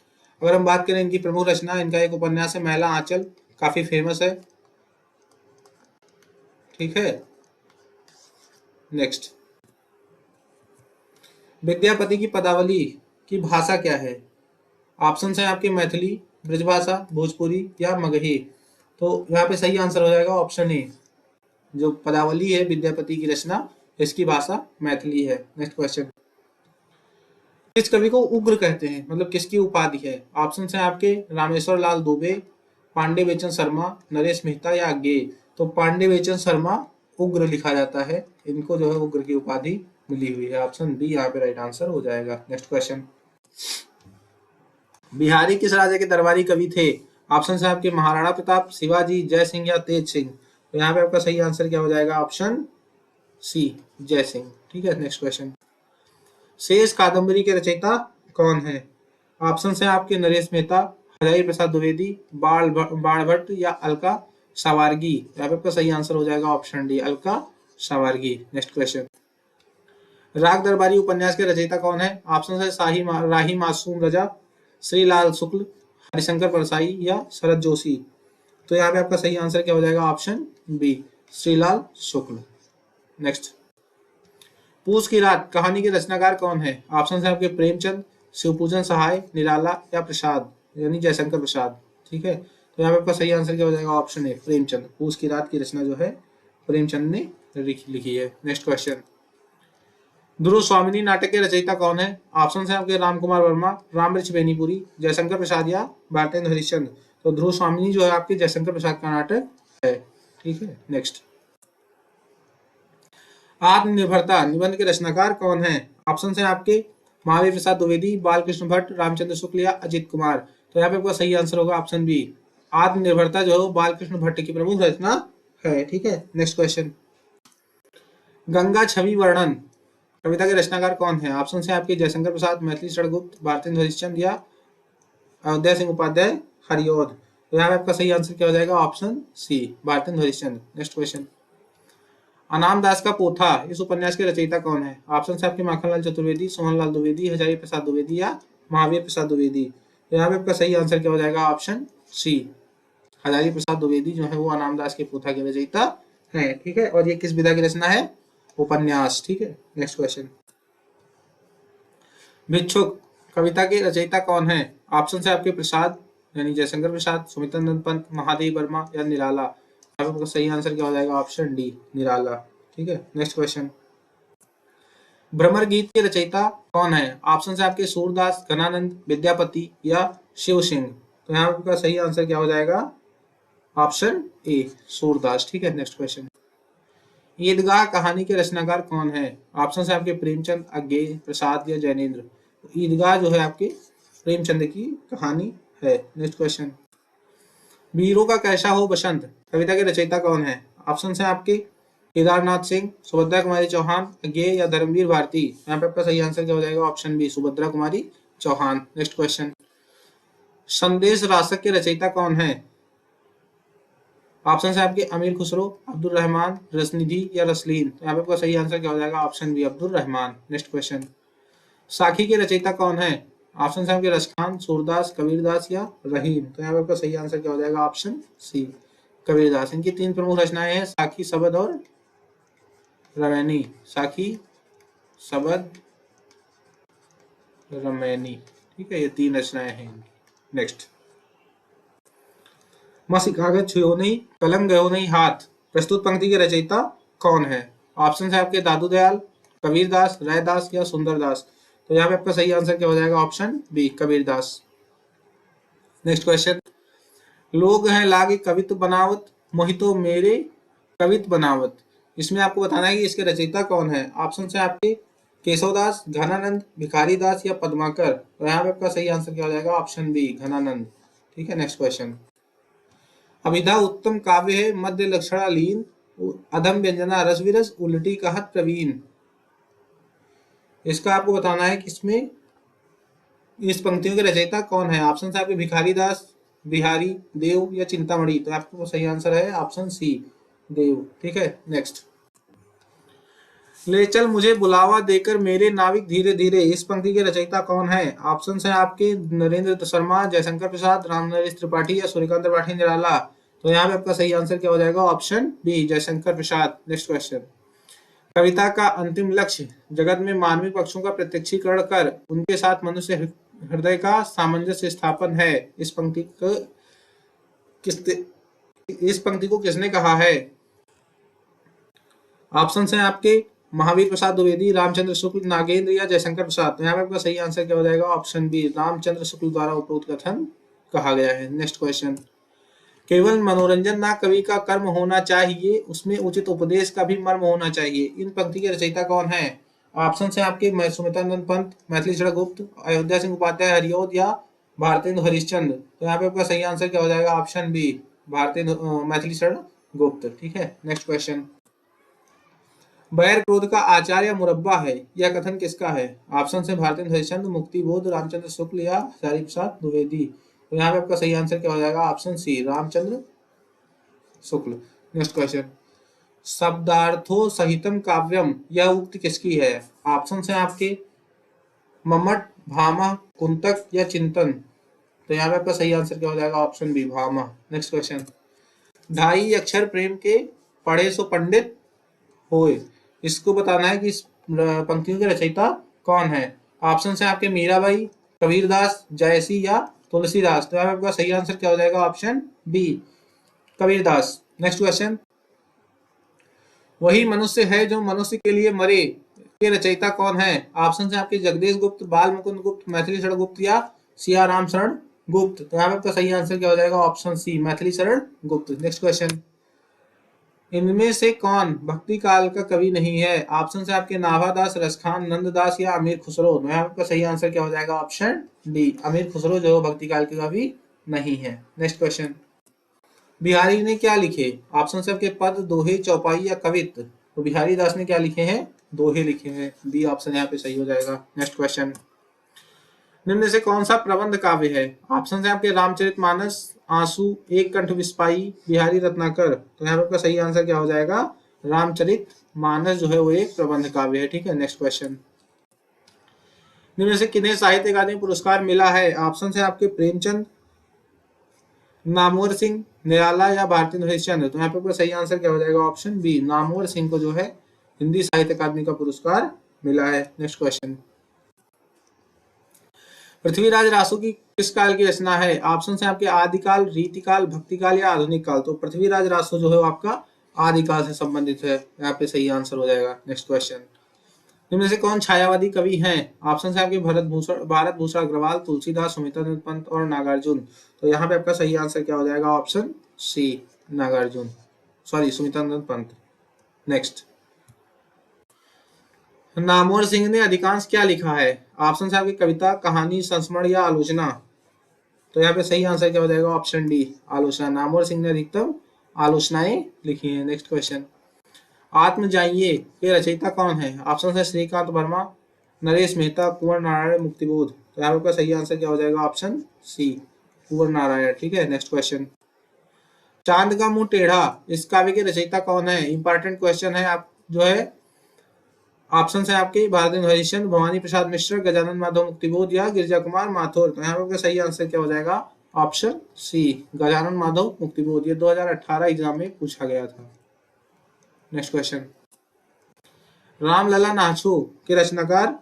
अगर हम बात करें इनकी प्रमुख रचना, इनका एक उपन्यास है मैला आंचल, काफी फेमस है। ठीक है, नेक्स्ट, विद्यापति की पदावली की भाषा क्या है? ऑप्शन है आपके मैथिली, ब्रजभाषा, भोजपुरी या मगही। तो यहाँ पे सही आंसर हो जाएगा ऑप्शन ए, जो पदावली है विद्यापति की रचना, इसकी भाषा मैथिली है। नेक्स्ट क्वेश्चन, किस कवि को उग्र कहते हैं, मतलब किसकी उपाधि है? ऑप्शन है आपके रामेश्वर लाल दुबे, पांडे बेचन शर्मा, नरेश मेहता या गे। तो पांडे बेचन शर्मा उग्र लिखा जाता है, इनको जो है उग्र की उपाधि मिली हुई है। ऑप्शन बी यहाँ पे राइट आंसर हो जाएगा। नेक्स्ट क्वेश्चन, बिहारी किस राजा के दरबारी कवि थे? ऑप्शन है आपके महाराणा प्रताप, शिवाजी, जय सिंह या तेज सिंह। तो यहाँ पे आपका सही आंसर क्या हो जाएगा? ऑप्शन सी, जय सिंह। ठीक है, नेक्स्ट क्वेश्चन, शेष कादम्बरी के रचयिता कौन है? ऑप्शन है आपके नरेश मेहता, हजारी प्रसाद द्विवेदी, बाण भट्ट या अलका सावारगी। यहाँ पे आपका सही आंसर हो जाएगा option D, Alka Saraogi. Next question, Raag Darbari उपन्यास के रचयिता कौन है? ऑप्शन है राही मासूम रजा, श्रीलाल शुक्ल, हरिशंकर परसाई या शरद जोशी। तो यहाँ पे आपका सही आंसर क्या हो जाएगा? ऑप्शन बी, श्रीलाल शुक्ल। नेक्स्ट, पूस की रात कहानी के रचनाकार कौन है? ऑप्शन है आपके प्रेमचंद, शिवपूजन सहाय, निराला या प्रसाद, यानी जयशंकर प्रसाद। ठीक है, तो यहाँ पे आपका सही आंसर क्या हो जाएगा? ऑप्शन ए, प्रेमचंद। पूस की रात की रचना जो है प्रेमचंद ने लिखी है। नेक्स्ट क्वेश्चन, ध्रुव स्वामिनी नाटक के रचयिता कौन है? ऑप्शन है आपके राम कुमार वर्मा, रामवृक्ष बेनीपुरी, जयशंकर प्रसाद या भारतेंदु हरिश्चंद्र। तो ध्रुव स्वामिनी जो है आपके जयशंकर प्रसाद का नाटक है। ठीक है, नेक्स्ट, आत्मनिर्भरता निबंध के रचनाकार कौन है? ऑप्शन है आपके महावीर प्रसाद द्विवेदी, बालकृष्ण भट्ट, रामचंद्र शुक्ल या अजित कुमार। तो यहाँ पे आपका सही आंसर होगा ऑप्शन बी। आत्मनिर्भरता जो है वो बालकृष्ण भट्ट की प्रमुख रचना है। ठीक है, नेक्स्ट क्वेश्चन। गंगा छवि वर्णन कविता के रचनाकार कौन है? ऑप्शन है आपके जयशंकर प्रसाद, मैथिली शरण गुप्त, भारतेंदु हरिश्चंद्र या अयोध्या सिंह उपाध्याय हरिऔध। तो यहाँ पे आपका सही आंसर क्या हो जाएगा? Option C, Bharatendu Harishchandra. Next question. Anam Das का पोथा इस उपन्यास के रचयिता कौन है? ऑप्शन है आपके माखनलाल चतुर्वेदी, सोहनलाल द्विवेदी, हजारी प्रसाद द्विवेदी या महावीर प्रसाद द्विवेदी। तो यहाँ पे आपका सही आंसर क्या हो जाएगा? ऑप्शन सी, हजारी प्रसाद द्विवेदी जो है वो अनाम दास के पोथा के रचयिता है। ठीक है, और ये किस विधा की रचना है? उपन्यास। ठीक है, नेक्स्ट क्वेश्चन। भिक्षुक कविता के रचयिता कौन है? ऑप्शन है आपके प्रसाद यानी जयशंकर प्रसाद, सुमित्रानंद पंत, महादेव वर्मा या निराला। आपका सही आंसर क्या हो जाएगा? ऑप्शन डी, निराला। ठीक है, नेक्स्ट क्वेश्चन। भ्रमर गीत के रचयिता कौन है? ऑप्शन है आपके सूरदास, घनानंद, विद्यापति या शिव सिंह। तो यहाँ आपका सही आंसर क्या हो जाएगा? ऑप्शन ए, सूरदास। ठीक है, नेक्स्ट क्वेश्चन। ईदगाह कहानी के रचनाकार कौन है? ऑप्शन है आपके प्रेमचंद, अज्ञेय, प्रसाद या जैनेन्द्र। ईदगाह जो है आपके प्रेमचंद की कहानी है। Next question. वीरों का कैसा हो बसंत कविता के रचयिता कौन है? ऑप्शन है आपके केदारनाथ सिंह, सुभद्रा कुमारी चौहान, अज्ञेय या धर्मवीर भारती। यहाँ पे आपका सही आंसर क्या हो जाएगा? Option B, Subhadra Kumari Chauhan. Next question. Sandesh Rasak के रचयिता कौन है? ऑप्शन है आपके अमीर खुसरो, अब्दुल रहमान, रसनिधि या रसलीन। तो यहाँ पे आपका सही आंसर क्या हो जाएगा? Option B, Abdul Rahman. Next question. साखी के रचयिता कौन है? ऑप्शन है आपके रसखान, सूरदास, कबीरदास या रहीम। तो यहाँ पे आपका सही आंसर क्या हो जाएगा? Option C, Kabirdas. इनकी तीन प्रमुख रचनाएं हैं, साखी, सबद और रमैनी। साखी, सबद, रमैनी। ठीक है, ये तीन रचनाएं हैं इनकी। नेक्स्ट। मसी कागज छुओ नहीं, कलम गयो नहीं हाथ प्रस्तुत पंक्ति के रचयिता कौन है? ऑप्शन है आपके दादू दयाल, कबीरदास, रायदास या सुंदरदास। तो यहाँ पे आपका सही आंसर क्या हो जाएगा? Option B, Kabirdas. Next question. लोग हैं लागे कवित्व बनावत, मोहितो मेरे कवित्व बनावत। इसमें आपको बताना है कि इसके रचयिता कौन है। ऑप्शन है आपके केशवदास, घनानंद, भिखारी दास या पद्माकर। तो यहाँ पे आपका सही आंसर क्या हो जाएगा? Option B, Ghananand. ठीक है, नेक्स्ट क्वेश्चन। अभिधा उत्तम काव्य है, मध्य लक्षणालीन, अधम व्यंजना रस विरस, उल्टी कहत प्रवीण। इसका आपको बताना है कि इसमें इस पंक्तियों के रचयिता कौन है। ऑप्शन है आपके भिखारी दास, बिहारी, देव या चिंतामणि। तो आपको सही आंसर है ऑप्शन सी, देव। ठीक है, नेक्स्ट। ले चल मुझे बुलावा देकर मेरे नाविक धीरे धीरे इस पंक्ति के रचयिता कौन है? ऑप्शन है आपके नरेंद्र शर्मा, जयशंकर प्रसाद, रामनरेश त्रिपाठी या सूर्यकांत त्रिपाठी निराला। तो यहाँ पे आपका सही आंसर क्या हो जाएगा? Option B, Jaishankar Prasad. Next question. कविता का अंतिम लक्ष्य जगत में मानवीय पक्षों का प्रत्यक्षीकरण कर उनके साथ मनुष्य हृदय का सामंजस्य स्थापन है। इस पंक्ति को किसने कहा है? ऑप्शन है आपके महावीर प्रसाद द्विवेदी, रामचंद्र शुक्ल, नागेंद्र या जयशंकर प्रसाद। तो यहाँ पे आपका सही आंसर क्या हो जाएगा? ऑप्शन बी, रामचंद्र शुक्ल द्वारा उपरोक्त कथन कहा गया है। Next question. केवल मनोरंजन ना कवि का कर्म होना चाहिए, उसमें उचित उपदेश का भी मर्म होना चाहिए। इन पंक्ति के रचयिता कौन है? ऑप्शन है आपके सुमित्रानंद पंत, मैथिली शरण गुप्त, अयोध्या सिंह उपाध्याय हरिऔध या भारतेंदु हरिश्चंद्र। तो यहाँ पे आपका सही आंसर क्या हो जाएगा? Option B, Maithili Sharan Gupt. ठीक है, नेक्स्ट क्वेश्चन। बैर क्रोध का आचार्य मुरब्बा है, यह कथन किसका है? ऑप्शन है भारतेंदु हरिश्चंद्र, मुक्तिबोध, रामचंद्र शुक्ल या हजारी प्रसाद द्विवेदी। तो यहाँ पे आपका सही आंसर क्या हो जाएगा? Option C, Ramchandra Shukla. Next question. शब्दार्थो सहितम काव्यम, यह उक्ति किसकी है? ऑप्शन है आपके मम्मट, भामा, कुंतक या चिंतन। तो यहाँ पे आपका सही आंसर क्या हो जाएगा? Option B, Bhama. Next question. ढाई अक्षर प्रेम के पढ़े सो पंडित होए, इसको बताना है कि इस पंक्तियों के रचयिता कौन है। ऑप्शन है आपके मीराबाई, कबीरदास, जयसी या तुलसीदास। तो आपका सही आंसर क्या हो जाएगा? Option B, Kabirdas. Next question. वही मनुष्य है जो मनुष्य के लिए मरे के रचयिता कौन है? ऑप्शन है आपके जगदीश गुप्त, बाल मुकुंद गुप्त, मैथिली शरण गुप्त या सिया राम शरण गुप्त। तो यहाँ पे आपका सही आंसर क्या हो जाएगा? ऑप्शन सी, मैथिली शरण गुप्त। Next question. इनमें से कौन भक्ति काल का कवि नहीं है? ऑप्शन है आपके नाभादास, रसखान, नंददास या अमीर खुसरो। तो यहाँ आपका सही आंसर क्या हो जाएगा? ऑप्शन डी, अमीर खुसरो जो भक्ति काल के कवि नहीं है। नेक्स्ट क्वेश्चन, बिहारी ने क्या लिखे? ऑप्शन है आपके पद, दोहे, चौपाई या कवित्त। तो बिहारी दास ने क्या लिखे हैं? दोहे लिखे हैं। बी ऑप्शन यहाँ पे सही हो जाएगा। नेक्स्ट क्वेश्चन, निम्न से कौन सा प्रबंध काव्य है? ऑप्शन है आपके रामचरितमानस, आंसू, एक कंठ विस्पाई, बिहारी रत्नाकर। तो यहाँ पे आपका सही आंसर क्या हो जाएगा? रामचरितमानस जो है वो एक प्रबंध काव्य है। ठीक है, नेक्स्ट क्वेश्चन, निम्न से किन्हें साहित्य अकादमी पुरस्कार मिला है? ऑप्शन है आपके प्रेमचंद, नामवर सिंह, निराला या भारतेंदु हरिश्चंद्र। तो यहाँ पे आपका सही आंसर क्या हो जाएगा? ऑप्शन बी, नामवर सिंह को जो है हिंदी साहित्य अकादमी का पुरस्कार मिला है। नेक्स्ट क्वेश्चन, पृथ्वीराज रासो की किस काल की रचना है? ऑप्शन है आपके आदिकाल, रीतिकाल, भक्तिकाल या आधुनिक काल। तो पृथ्वीराज रासो जो है वो आपका आदिकाल से संबंधित है। यहाँ पे सही आंसर हो जाएगा। नेक्स्ट क्वेश्चन, इनमें से कौन छायावादी कवि हैं? ऑप्शन है आपके भारत भूषण अग्रवाल, तुलसीदास, सुमित्रानंद पंत और नागार्जुन। तो यहाँ पे आपका सही आंसर क्या हो जाएगा? Option C, Nagarjun, sorry Sumitranand Pant. Next, Namvar Singh ने अधिकांश क्या लिखा है? ऑप्शन है आपकी कविता, कहानी, संस्मरण या आलोचना। तो यहाँ पे सही आंसर क्या हो जाएगा? ऑप्शन डी, आलोचना। नामवर सिंह ने अधिकतम आलोचनाएं लिखी हैं। नेक्स्ट क्वेश्चन, आत्म जाइए के रचयिता कौन है? ऑप्शन है श्रीकांत वर्मा, नरेश मेहता, कुंवर नारायण, मुक्तिबोध। तो यहाँ पे सही आंसर क्या हो जाएगा? ऑप्शन सी, कुंवर नारायण। ठीक है, नेक्स्ट क्वेश्चन, चांद का मुंह टेढ़ा इस काव्य के रचयिता कौन है? इंपॉर्टेंट क्वेश्चन है। आप जो है ऑप्शन है आपके भारतेंदु हरिश्चंद्र, भवानी प्रसाद मिश्र, गजानन माधव मुक्तिबोध या गिरिजा कुमार माथुर। तो यहाँ पे सही आंसर क्या हो जाएगा? Option C, Gajanan Madhav Muktibodh. ये 2018 एग्जाम में पूछा गया था। नेक्स्ट क्वेश्चन, रामलला नाछू के रचनाकार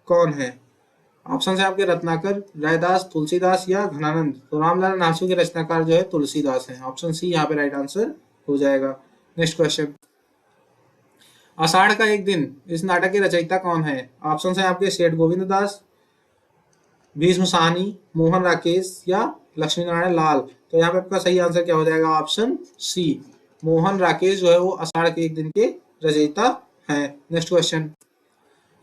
कौन है? ऑप्शन है आपके रत्नाकर, रायदास, तुलसीदास या घनानंद। तो रामलला नाछू के रचनाकार जो है तुलसीदास है। ऑप्शन सी यहाँ पे राइट आंसर हो जाएगा। नेक्स्ट क्वेश्चन, आषाढ़ का एक दिन इस नाटक के रचयिता कौन है? ऑप्शन है आपके सेठ गोविंद दास, भीष्म साहनी, मोहन राकेश या लक्ष्मी नारायण लाल। तो यहाँ पे आपका सही आंसर क्या हो जाएगा? ऑप्शन सी, मोहन राकेश जो है वो आषाढ़ के एक दिन के रचयिता हैं। नेक्स्ट क्वेश्चन,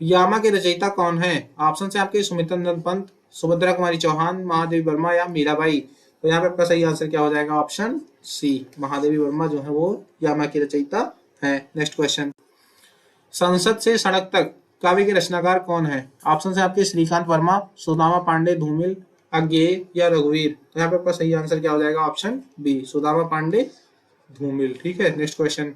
यामा के रचयिता कौन है? ऑप्शन है आपके सुमित्रानंद पंत, सुभद्रा कुमारी चौहान, महादेवी वर्मा या मीराबाई। तो यहाँ पे आपका सही आंसर क्या हो जाएगा? ऑप्शन सी, महादेवी वर्मा जो है वो यामा की रचयिता है। नेक्स्ट क्वेश्चन, संसद से सड़क तक काव्य के रचनाकार कौन है? ऑप्शन है आपके श्रीकांत वर्मा, सुदामा पांडे, धूमिल, अज्ञेय या रघुवीर। तो यहाँ पे आपका सही आंसर क्या हो जाएगा? ऑप्शन बी, सुदामा पांडे, धूमिल। ठीक है, नेक्स्ट क्वेश्चन,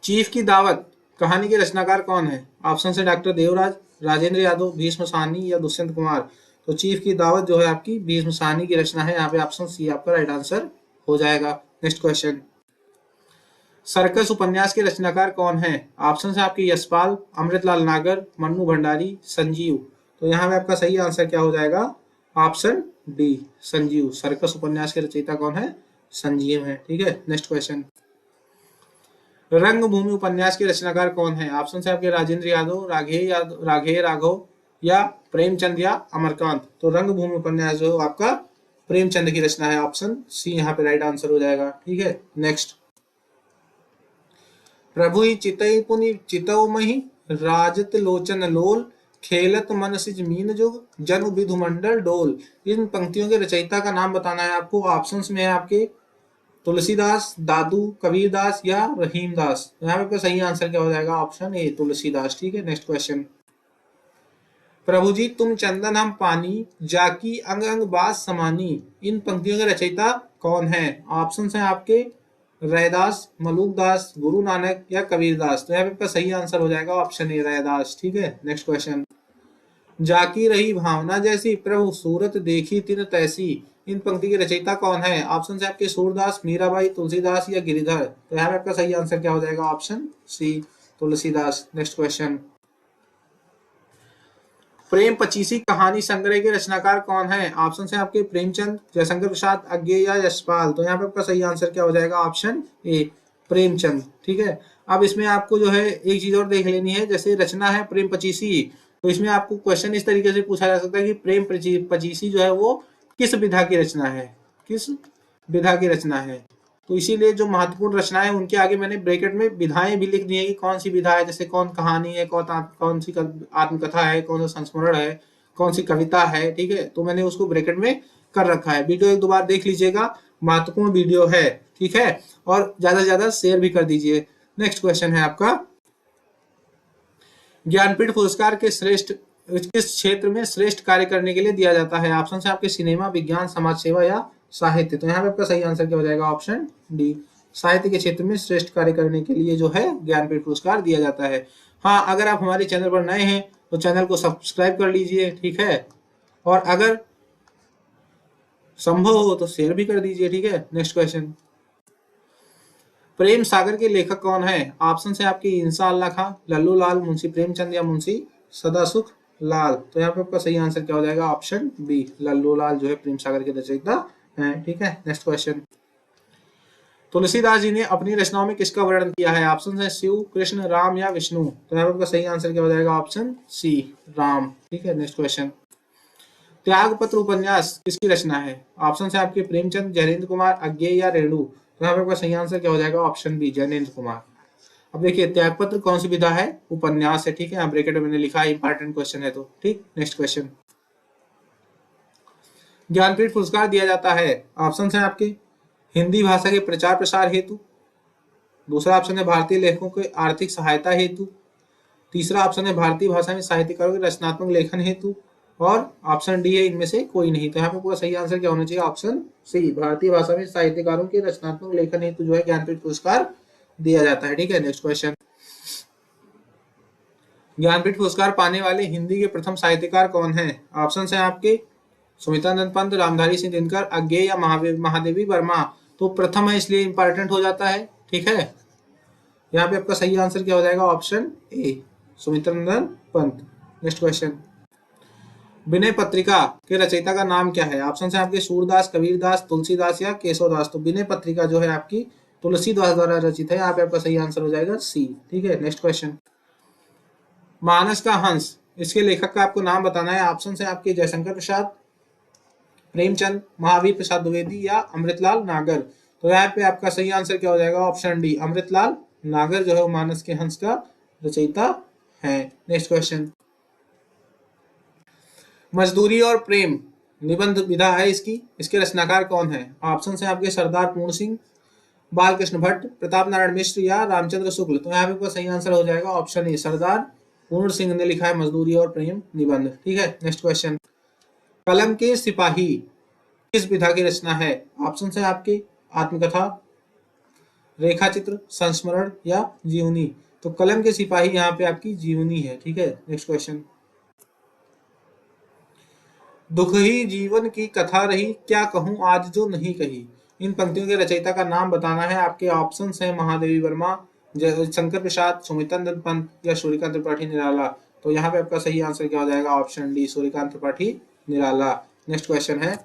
चीफ की दावत कहानी के रचनाकार कौन है? ऑप्शन है डॉक्टर देवराज, राजेंद्र यादव, भीष्म साहनी या दुष्यंत कुमार। तो चीफ की दावत जो है आपकी भीष्म साहनी की रचना है। यहाँ पे ऑप्शन सी आपका राइट आंसर हो जाएगा। नेक्स्ट क्वेश्चन, सर्कस उपन्यास के रचनाकार कौन है? ऑप्शन है आपके यशपाल, अमृतलाल नागर, मन्नू भंडारी, संजीव। तो यहाँ पे आपका सही आंसर क्या हो जाएगा? Option D, Sanjeev. सर्कस उपन्यास के रचयिता कौन है? संजीव है। ठीक है, नेक्स्ट क्वेश्चन, रंगभूमि उपन्यास के रचनाकार कौन है? ऑप्शन है आपके राजेंद्र यादव, राघेय राघव या प्रेमचंद या अमरकांत। तो रंगभूमि उपन्यास जो आपका प्रेमचंद की रचना है। ऑप्शन सी यहाँ पे राइट आंसर हो जाएगा। ठीक है, नेक्स्ट, प्रभु ही चितई पुनि चितौ मही, राजत लोचन लोल, खेलत मन सिज मीन जुग, जनु विधु मंडल डोल। इन पंक्तियों के रचयिता का नाम बताना है आपको। ऑप्शंस में है आपके तुलसीदास, दादू, कबीरदास या रहीमदास। यहाँ पे सही आंसर क्या हो जाएगा? ऑप्शन ए, तुलसीदास। ठीक है, नेक्स्ट क्वेश्चन, प्रभु जी तुम चंदन हम पानी, जाकी अंग अंग बास समानी। इन पंक्तियों के रचयिता कौन है? ऑप्शन है आपके रैदास, मलूकदास, गुरु नानक या कबीरदास। तो यहाँ पे सही आंसर हो जाएगा ऑप्शन ए, रैदास। ठीक है, नेक्स्ट क्वेश्चन, जाकी रही भावना जैसी, प्रभु सूरत देखी तिन तैसी। इन पंक्ति के रचयिता कौन है? ऑप्शन है आपके सूरदास, मीराबाई, तुलसीदास या गिरिधर। तो यहाँ पे आपका सही आंसर क्या हो जाएगा? Option C, Tulsidas. Next question, Prem Pachisi कहानी संग्रह के रचनाकार कौन है? ऑप्शन है आपके प्रेमचंद, जयशंकर प्रसाद, अज्ञेय या यशपाल। तो यहाँ पे आपका सही आंसर क्या हो जाएगा? ऑप्शन ए, प्रेमचंद। ठीक है, अब इसमें आपको जो है एक चीज और देख लेनी है। जैसे रचना है प्रेम पचीसी, तो इसमें आपको क्वेश्चन इस तरीके से पूछा जा सकता है कि प्रेम पचीसी जो है वो किस विधा की रचना है? किस विधा की रचना है? तो इसीलिए जो महत्वपूर्ण रचनाएं उनके आगे मैंने ब्रैकेट में विधाएं भी लिख दी है कि कौन सी विधा है, जैसे कौन कहानी है, कौन सी आत्मकथा है, कौन सा संस्मरण है, कौन सी कविता है, ठीक है। तो मैंने उसको ब्रैकेट में कर रखा है। वीडियो एक दो बार देख लीजिएगा, महत्वपूर्ण वीडियो है, ठीक है। और ज्यादा से ज्यादा शेयर भी कर दीजिए। नेक्स्ट क्वेश्चन है आपका, ज्ञानपीठ पुरस्कार के श्रेष्ठ किस क्षेत्र में श्रेष्ठ कार्य करने के लिए दिया जाता है? ऑप्शन है आपके सिनेमा, विज्ञान, समाज सेवा या साहित्य। तो यहाँ पे आपका सही आंसर क्या हो जाएगा? ऑप्शन डी, साहित्य के क्षेत्र में श्रेष्ठ कार्य करने के लिए जो है ज्ञानपीठ पुरस्कार दिया जाता है। हाँ, अगर आप हमारे चैनल पर नए हैं तो चैनल को सब्सक्राइब कर लीजिए, ठीक है। और अगर संभव हो तो शेयर भी कर दीजिए, ठीक है। नेक्स्ट क्वेश्चन, प्रेम सागर के लेखक कौन है? ऑप्शन है आपकी इंसान अल्लाह खां, लल्लू लाल, मुंशी प्रेमचंद या मुंशी सदासुख लाल। तो यहाँ पे आपका सही आंसर क्या हो जाएगा? ऑप्शन बी, लल्लू लाल जो है प्रेम सागर के रचयिता हैं, ठीक है। नेक्स्ट क्वेश्चन, तुलसीदास जी ने अपनी रचनाओं में किसका वर्णन किया है? ऑप्शन है शिव, कृष्ण, राम या विष्णु। तो यहाँ पे आपका सही आंसर क्या हो जाएगा? ऑप्शन सी, राम, ठीक है। नेक्स्ट क्वेश्चन, त्यागपत्र उपन्यास किसकी रचना है? ऑप्शन है आपके प्रेमचंद, जयेंद्र कुमार, अज्ञेय या रेणु। तो यहाँ पे आपका सही आंसर क्या हो जाएगा? Option B, Jayendra Kumar. अब देखिए, त्यागपत्र कौन सी विधा है? उपन्यास है, ठीक है। ब्रैकेट में मैंने लिखा है, इंपॉर्टेंट क्वेश्चन है तो, ठीक। नेक्स्ट क्वेश्चन, ज्ञानपीठ पुरस्कार दिया जाता है, ऑप्शन है आपके हिंदी भाषा के प्रचार प्रसार हेतु, दूसरा ऑप्शन है भारतीय लेखकों के आर्थिक सहायता हेतु, तीसरा ऑप्शन है भारतीय भाषा में साहित्यकारों के रचनात्मक लेखन हेतु, और ऑप्शन डी है इनमें से कोई नहीं। तो यहाँ पे पूरा सही आंसर क्या होना चाहिए? ऑप्शन सी, भारतीय भाषा में साहित्यकारों के रचनात्मक लेखन हेतु जो है ज्ञानपीठ पुरस्कार दिया जाता है, ठीक है। नेक्स्ट क्वेश्चन, ज्ञानपीठ पुरस्कार पाने वाले हिंदी के प्रथम साहित्यकार कौन है? ऑप्शन है आपके सुमित्रानंद पंत, रामधारी सिंह दिनकर, अज्ञेय या महादेवी वर्मा। तो प्रथम है इसलिए इंपॉर्टेंट हो जाता है, ठीक है। यहाँ पे आपका सही आंसर क्या हो जाएगा? Option A, Sumitranandan Pant. Next question, Vinay Patrika के रचयिता का नाम क्या है? ऑप्शन है आपके सूरदास, कबीरदास, तुलसीदास या केशवदास। तो विनय पत्रिका जो है आपकी तुलसीदास द्वारा रचित है। यहाँ पे आपका सही आंसर हो जाएगा सी, ठीक है। नेक्स्ट क्वेश्चन, मानस का हंस, इसके लेखक का आपको नाम बताना है। ऑप्शन है आपके जयशंकर प्रसाद, प्रेमचंद, महावीर प्रसाद द्विवेदी या अमृतलाल नागर। तो यहाँ पे आपका सही आंसर क्या हो जाएगा? ऑप्शन डी, अमृतलाल नागर जो है मानस के हंस का रचयिता है। नेक्स्ट क्वेश्चन, मजदूरी और प्रेम निबंध विधा है इसके रचनाकार कौन है? ऑप्शन है आपके सरदार पूर्ण सिंह, बालकृष्ण भट्ट, प्रताप नारायण मिश्र या रामचंद्र शुक्ल। तो यहाँ पे सही आंसर हो जाएगा ऑप्शन ए, सरदार पूर्ण सिंह ने लिखा है मजदूरी और प्रेम निबंध, ठीक है। नेक्स्ट क्वेश्चन, कलम के सिपाही किस विधा की रचना है? ऑप्शन है आपके आत्मकथा, रेखा चित्र, संस्मरण या जीवनी। तो कलम के सिपाही यहाँ पे आपकी जीवनी है, ठीक है। नेक्स्ट क्वेश्चन, दुख ही जीवन की कथा रही, क्या कहूं आज जो नहीं कही। इन पंक्तियों के रचयिता का नाम बताना है। आपके ऑप्शन है महादेवी वर्मा, शंकर प्रसाद, सुमित्रानंद पंत या सूर्यकांत त्रिपाठी निराला। तो यहाँ पे आपका सही आंसर क्या हो जाएगा? Option D, Suryakant Tripathi Nirala. Next question है,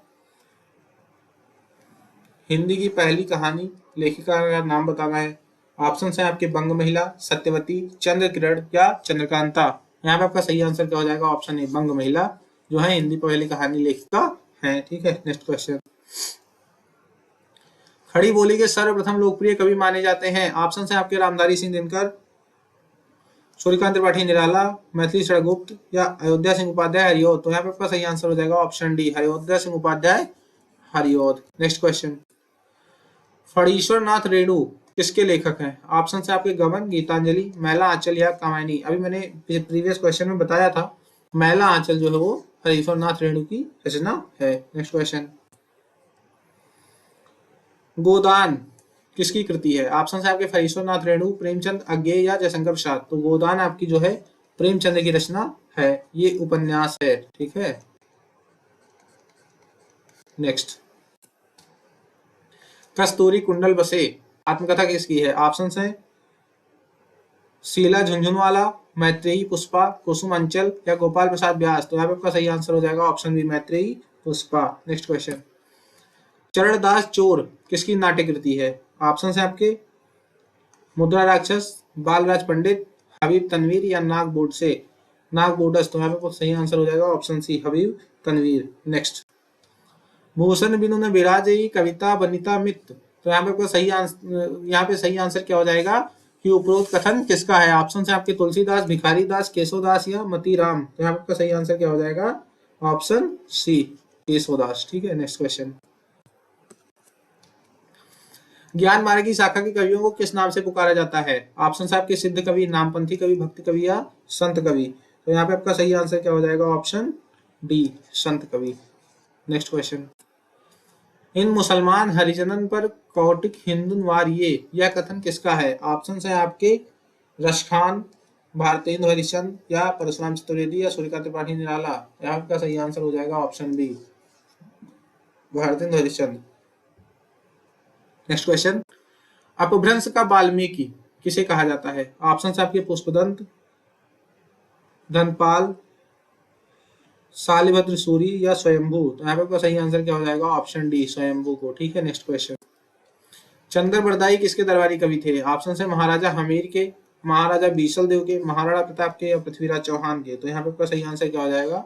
हिंदी की पहली कहानी लेखिका का नाम बताना है। ऑप्शन है आपके बंग महिला, सत्यवती, चंद्र किरण या चंद्रकांता। यहाँ पे आपका सही आंसर क्या हो जाएगा? ऑप्शन ए, बंग महिला जो है हिंदी पहली कहानी लेखिका है, ठीक है। नेक्स्ट क्वेश्चन, खड़ी बोली के सर्वप्रथम लोकप्रिय कवि माने जाते हैं। ऑप्शन है आपके रामधारी सिंह दिनकर, सूर्यकांत त्रिपाठी निराला, मैथिली शरण गुप्त या अयोध्या सिंह उपाध्याय हरिओद। तो यहाँ पे आपका सही आंसर हो जाएगा option D, Ayodhya Singh Upadhyay Hariaudh. Next question, Phanishwar Nath Renu किसके लेखक हैं? ऑप्शन है आपके गबन, गीतांजलि, मैला आंचल या कामायनी। अभी मैंने प्रीवियस क्वेश्चन में बताया था, मैला आंचल जो है वो फणीश्वर नाथ रेणु की रचना है। नेक्स्ट क्वेश्चन, गोदान किसकी कृति है? ऑप्शन है आपके फणीश्वर नाथ रेणु, प्रेमचंद, अज्ञेय या जयशंकर प्रसाद। तो गोदान आपकी जो है प्रेमचंद की रचना है, ये उपन्यास है, ठीक है। नेक्स्ट, कस्तूरी कुंडल बसे आत्मकथा किसकी है? ऑप्शन है शीला झुंझुनवाला, मैत्रेयी, पुष्पा, कुसुम अंचल या गोपाल प्रसाद व्यास। तो यहाँ पे आपका सही आंसर हो जाएगा option B, Maitreyi, Pushpa. Next question, Charandas Chor किसकी नाट्य कृति है? ऑप्शन है आपके मुद्रा राक्षस, बालराज पंडित, हबीब तनवीर या नाग बोडसे, नाग बोडस। तो यहाँ पे सही आंसर हो जाएगा ऑप्शन सी, हबीब तनवीर। नेक्स्ट, भूषण बिनु न विराजई कविता बनिता मित तो यहाँ पे आपका यहाँ पे सही आंसर क्या हो जाएगा कि उपरोक्त कथन किसका है। ऑप्शन है आपके तुलसीदास, भिखारी दास, केशवदास या मतीराम। तो यहाँ पे आपका सही आंसर क्या हो जाएगा, ऑप्शन सी, केशवदास। ठीक है, नेक्स्ट क्वेश्चन। ज्ञान मार्ग की शाखा के कवियों को किस नाम से पुकारा जाता है। ऑप्शन है आपके सिद्ध कवि, नामपंथी कवि, भक्ति कवि या संत कवि। तो यहाँ पे आपका सही आंसर क्या हो जाएगा, ऑप्शन डी, संत कवि। Next question. इन मुसलमान हरिजनन पर कौटिक हिंदू वार यह कथन किसका है। ऑप्शन है आपके रश खान, भारतेंदु हरिश्चंद्र या परशुराम चतुर्वेदी या सूर्यकांत त्रिपाठी निराला। यहाँ का सही आंसर हो जाएगा option B, Bharatendu Harishchandra. Next question. Apabhramsha का वाल्मीकि किसे कहा जाता है। ऑप्शन है आपके पुष्पदंत, धनपाल, शालिभद्र सूरी या स्वयंभू। तो यहाँ पे सही आंसर क्या हो जाएगा, ऑप्शन डी, स्वयंभू को। ठीक है, नेक्स्ट क्वेश्चन। चंद्र बरदाई किसके दरबारी कवि थे। ऑप्शन है महाराजा हमीर के, महाराजा बीसल देव के, महाराणा प्रताप के या पृथ्वीराज चौहान के। तो यहाँ पे सही आंसर क्या हो जाएगा,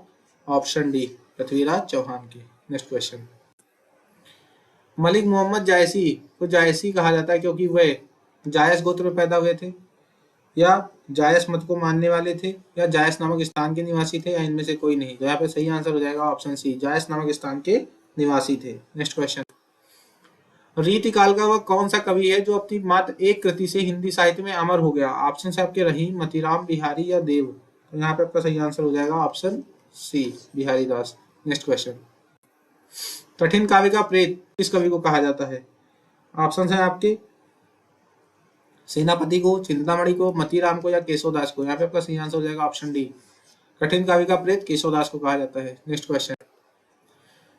ऑप्शन डी, पृथ्वीराज चौहान के। Next question. मलिक मोहम्मद जायसी को जायसी कहा जाता है क्योंकि वह जायस गोत्र में पैदा हुए थे, या जायस मत को मानने वाले थे, या जायस नामक स्थान के निवासी थे, या इनमें से कोई नहीं। तो यहाँ पे सही आंसर हो जाएगा ऑप्शन सी, जायस नामक स्थान के निवासी थे। Next question. रीति काल का वह कौन सा कवि है जो अपनी मात्र एक कृति से हिंदी साहित्य में अमर हो गया। ऑप्शन है आपके रहीम, मतीराम, बिहारी या देव। तो यहाँ पे आपका सही आंसर हो जाएगा option C, Bihari Das. Next question. कठिन काव्य का प्रेत किस कवि को कहा जाता है। ऑप्शन है आपके सेनापति को, चिंतामणि को, मतीराम को या केशवदास को। यहाँ पे आपका सही आंसर हो जाएगा ऑप्शन डी, कठिन काव्य का प्रेत केशवदास को कहा जाता है। Next question.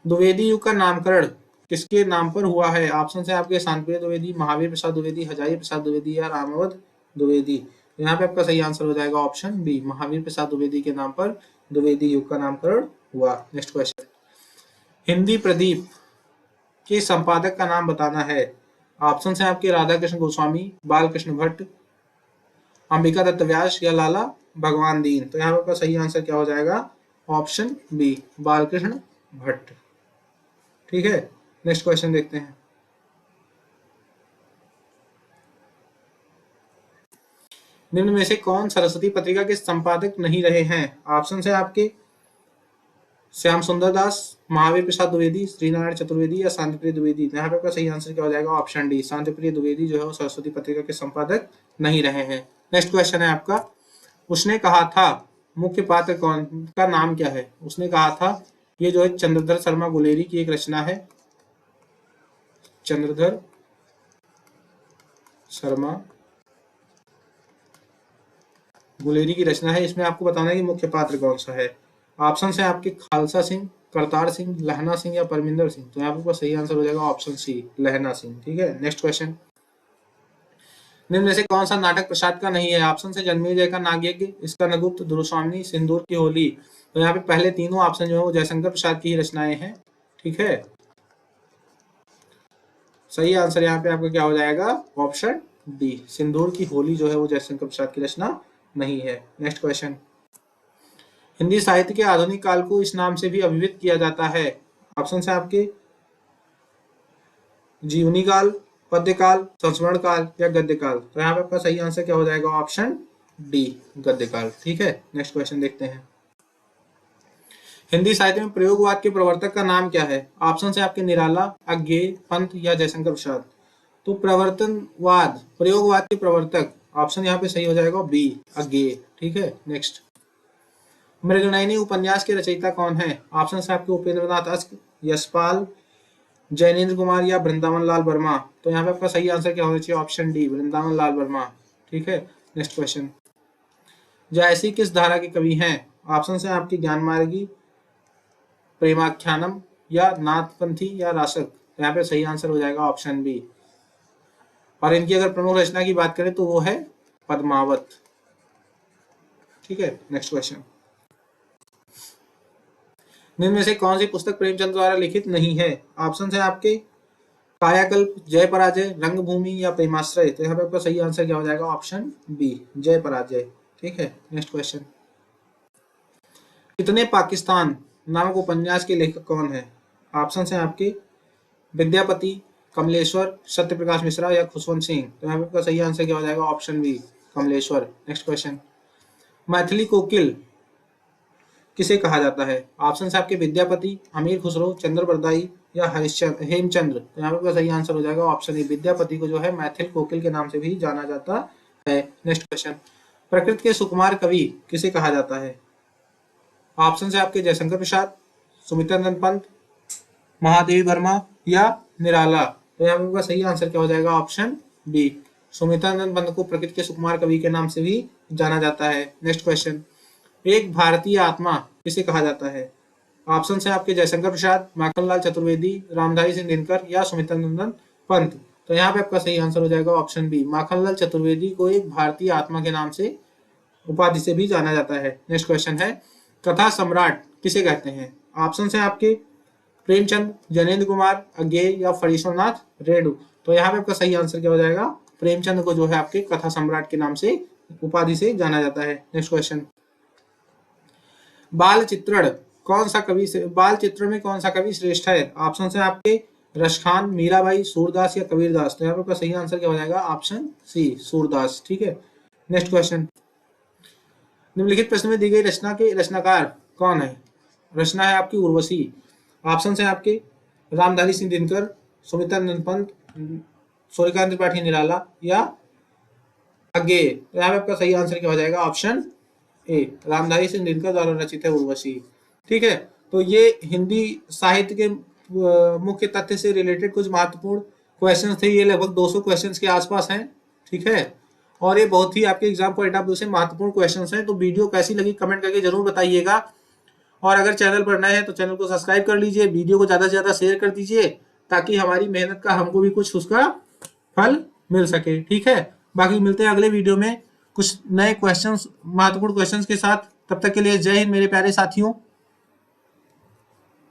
द्विवेदी युग का नामकरण किसके नाम पर हुआ है। ऑप्शन है आपके शांतिप्रिय द्विवेदी, महावीर प्रसाद द्विवेदी, हजारी प्रसाद द्विवेदी या रामावत द्विवेदी। यहाँ पे आपका सही आंसर हो जाएगा ऑप्शन बी, महावीर प्रसाद द्विवेदी के नाम पर द्विवेदी युग का नामकरण हुआ। Next question. हिंदी प्रदीप के संपादक का नाम बताना है। ऑप्शन है आपके राधा कृष्ण गोस्वामी, बालकृष्ण भट्ट, अंबिका दत्त व्यास या लाला भगवान दीन। तो यहाँ पर सही आंसर क्या हो जाएगा, ऑप्शन बी, बालकृष्ण भट्ट। ठीक है, नेक्स्ट क्वेश्चन देखते हैं। निम्न में से कौन सरस्वती पत्रिका के संपादक नहीं रहे हैं। ऑप्शन है आपके श्याम सुंदर दास, महावीर प्रसाद द्विवेदी, श्रीनारायण चतुर्वेदी या शांतिप्रिय द्विवेदी। यहाँ पे आपका सही आंसर क्या हो जाएगा, ऑप्शन डी, शांतिप्रिय द्विवेदी जो है वो सरस्वती पत्रिका के संपादक नहीं रहे हैं। नेक्स्ट क्वेश्चन है आपका, उसने कहा था मुख्य पात्र कौन का नाम क्या है। उसने कहा था ये जो है चंद्रधर शर्मा गुलेरी की एक रचना है, चंद्रधर शर्मा गुलेरी की रचना है। इसमें आपको बताना है कि मुख्य पात्र कौन सा है। ऑप्शन है आपके खालसा सिंह, करतार सिंह, लहना सिंह या परमिंदर सिंह। तो यहाँ पे सही आंसर हो जाएगा ऑप्शन सी, लहना सिंह। ठीक है, नेक्स्ट क्वेश्चन। निम्न में से कौन सा नाटक प्रसाद का नहीं है। ऑप्शन है जन्मेजय का नागयज्ञ, स्कंदगुप्त, ध्रुवस्वामिनी, सिंदूर की होली। तो यहाँ पे पहले तीनों ऑप्शन जो है वो जयशंकर प्रसाद की ही रचनाएं हैं। ठीक है, सही आंसर यहाँ पे आपका क्या हो जाएगा, ऑप्शन डी, सिंदूर की होली जो है वो जयशंकर प्रसाद की रचना नहीं है। Next question. हिंदी साहित्य के आधुनिक काल को इस नाम से भी अभिहित किया जाता है। ऑप्शन है आपके जीवनी काल, पद्य काल, संस्मरण काल या गद्य काल। तो यहाँ पे आपका सही आंसर क्या हो जाएगा, ऑप्शन डी, गद्य काल। ठीक है, नेक्स्ट क्वेश्चन देखते हैं। हिंदी साहित्य में प्रयोगवाद के प्रवर्तक का नाम क्या है। ऑप्शन है आपके निराला, अज्ञेय, पंत या जयशंकर प्रसाद। तो प्रवर्तनवाद, प्रयोगवाद के प्रवर्तक, ऑप्शन यहाँ पे सही हो जाएगा बी, अज्ञेय। ठीक है, नेक्स्ट। मृगनयनी उपन्यास के रचयिता कौन है। ऑप्शन है आपके उपेंद्रनाथ अश्क, यशपाल, जैनेन्द्र कुमार या वृंदावन लाल वर्मा। तो यहाँ पे आपका सही आंसर क्या होना चाहिए, ऑप्शन डी, वृंदावन लाल वर्मा। ठीक है, नेक्स्ट क्वेश्चन। जायसी किस धारा के कवि हैं। ऑप्शन है आपकी ज्ञानमार्गी, प्रेमाख्यानम या नाथपंथी या रासक। यहाँ पे सही आंसर हो जाएगा ऑप्शन बी। और इनकी अगर प्रमुख रचना की बात करें तो वो है पद्मावत। ठीक है, नेक्स्ट क्वेश्चन। निम्न में से कौन सी पुस्तक प्रेमचंद द्वारा लिखित नहीं है। ऑप्शन है आपके कायाकल्प, जय पराजय, रंगभूमि या प्रेमाश्रय। तो यहाँ पे आपका सही आंसर क्या हो जाएगा, ऑप्शन बी, जय पराजय। ठीक है, नेक्स्ट क्वेश्चन। कितने पाकिस्तान नामक उपन्यास के लेखक कौन है। ऑप्शन है आपके विद्यापति, कमलेश्वर, सत्यप्रकाश मिश्रा या खुशवंत सिंह। तो यहाँ पे आपका सही आंसर क्या हो जाएगा? Option B, Kamleshwar. Next question, Maithili Kokil किसे कहा जाता है? ऑप्शन है आपके विद्यापति, अमीर खुसरो, चंद्रबरदाई या हरिश्चंद्र, हेमचंद्र। तो यहाँ पे सही आंसर हो जाएगा ऑप्शन ए, विद्यापति को जो है मैथिल कोकिल के नाम से भी जाना जाता है। नेक्स्ट क्वेश्चन, प्रकृति के सुकुमार कवि किसे कहा जाता है? ऑप्शन है आपके जयशंकर प्रसाद, सुमित्रानंद पंत, महादेवी वर्मा या निराला। तो यहाँ पे सही आंसर क्या हो जाएगा? ऑप्शन बी, सुमित्रानंद पंत को प्रकृति के सुकुमार कवि के नाम से भी जाना जाता है। नेक्स्ट क्वेश्चन, एक भारतीय आत्मा किसे कहा जाता है? ऑप्शन है आपके जयशंकर प्रसाद, माखनलाल चतुर्वेदी, रामधारी सिंह दिनकर या सुमित्रानंदन पंत। तो यहाँ पे आपका सही आंसर हो जाएगा ऑप्शन बी, माखनलाल चतुर्वेदी को एक भारतीय आत्मा के नाम से, उपाधि से भी जाना जाता है। नेक्स्ट क्वेश्चन है, कथा सम्राट किसे कहते हैं? ऑप्शन है आपके प्रेमचंद, जैनेन्द्र कुमार, अज्ञेय या फणीश्वरनाथ रेणु। तो यहाँ पे आपका सही आंसर क्या हो जाएगा? प्रेमचंद को जो है आपके कथा सम्राट के नाम से, उपाधि से जाना जाता है। नेक्स्ट क्वेश्चन, बाल चित्रण कौन सा कवि से, बाल चित्रण में कौन सा कवि श्रेष्ठ है? ऑप्शन है आपके रसखान, मीराबाई, सूरदास या कबीरदास। तो यहाँ पे सही आंसर क्या हो जाएगा? Option C, Surdas. ठीक है। नेक्स्ट क्वेश्चन, निम्नलिखित प्रश्न में दी गई रचना के रचनाकार कौन है? रचना है आपकी उर्वशी। ऑप्शन है आपके रामधारी सिंह दिनकर, सुमित्रानंद पंत, सूर्यकांत त्रिपाठी निराला या अज्ञेय। तो यहाँ पे आपका सही आंसर क्या हो जाएगा? ऑप्शन ए, रामधारी सिंह दिनकर द्वारा रचित है उर्वशी। ठीक है। तो ये हिंदी साहित्य के मुख्य तथ्य से रिलेटेड कुछ महत्वपूर्ण क्वेश्चन थे। ये लगभग 200 क्वेश्चन के आसपास हैं। ठीक है। और ये बहुत ही आपके एग्जाम पॉइंट ऑफ व्यू से महत्वपूर्ण क्वेश्चन हैं। तो वीडियो कैसी लगी कमेंट करके जरूर बताइएगा। और अगर चैनल पर नए हैं तो चैनल को सब्सक्राइब कर लीजिए, वीडियो को ज़्यादा से ज़्यादा शेयर कर दीजिए, ताकि हमारी मेहनत का हमको भी कुछ उसका फल मिल सके। ठीक है। बाकी मिलते हैं अगले वीडियो में कुछ नए क्वेश्चंस, महत्वपूर्ण क्वेश्चंस के साथ। तब तक के लिए जय हिंद मेरे प्यारे साथियों।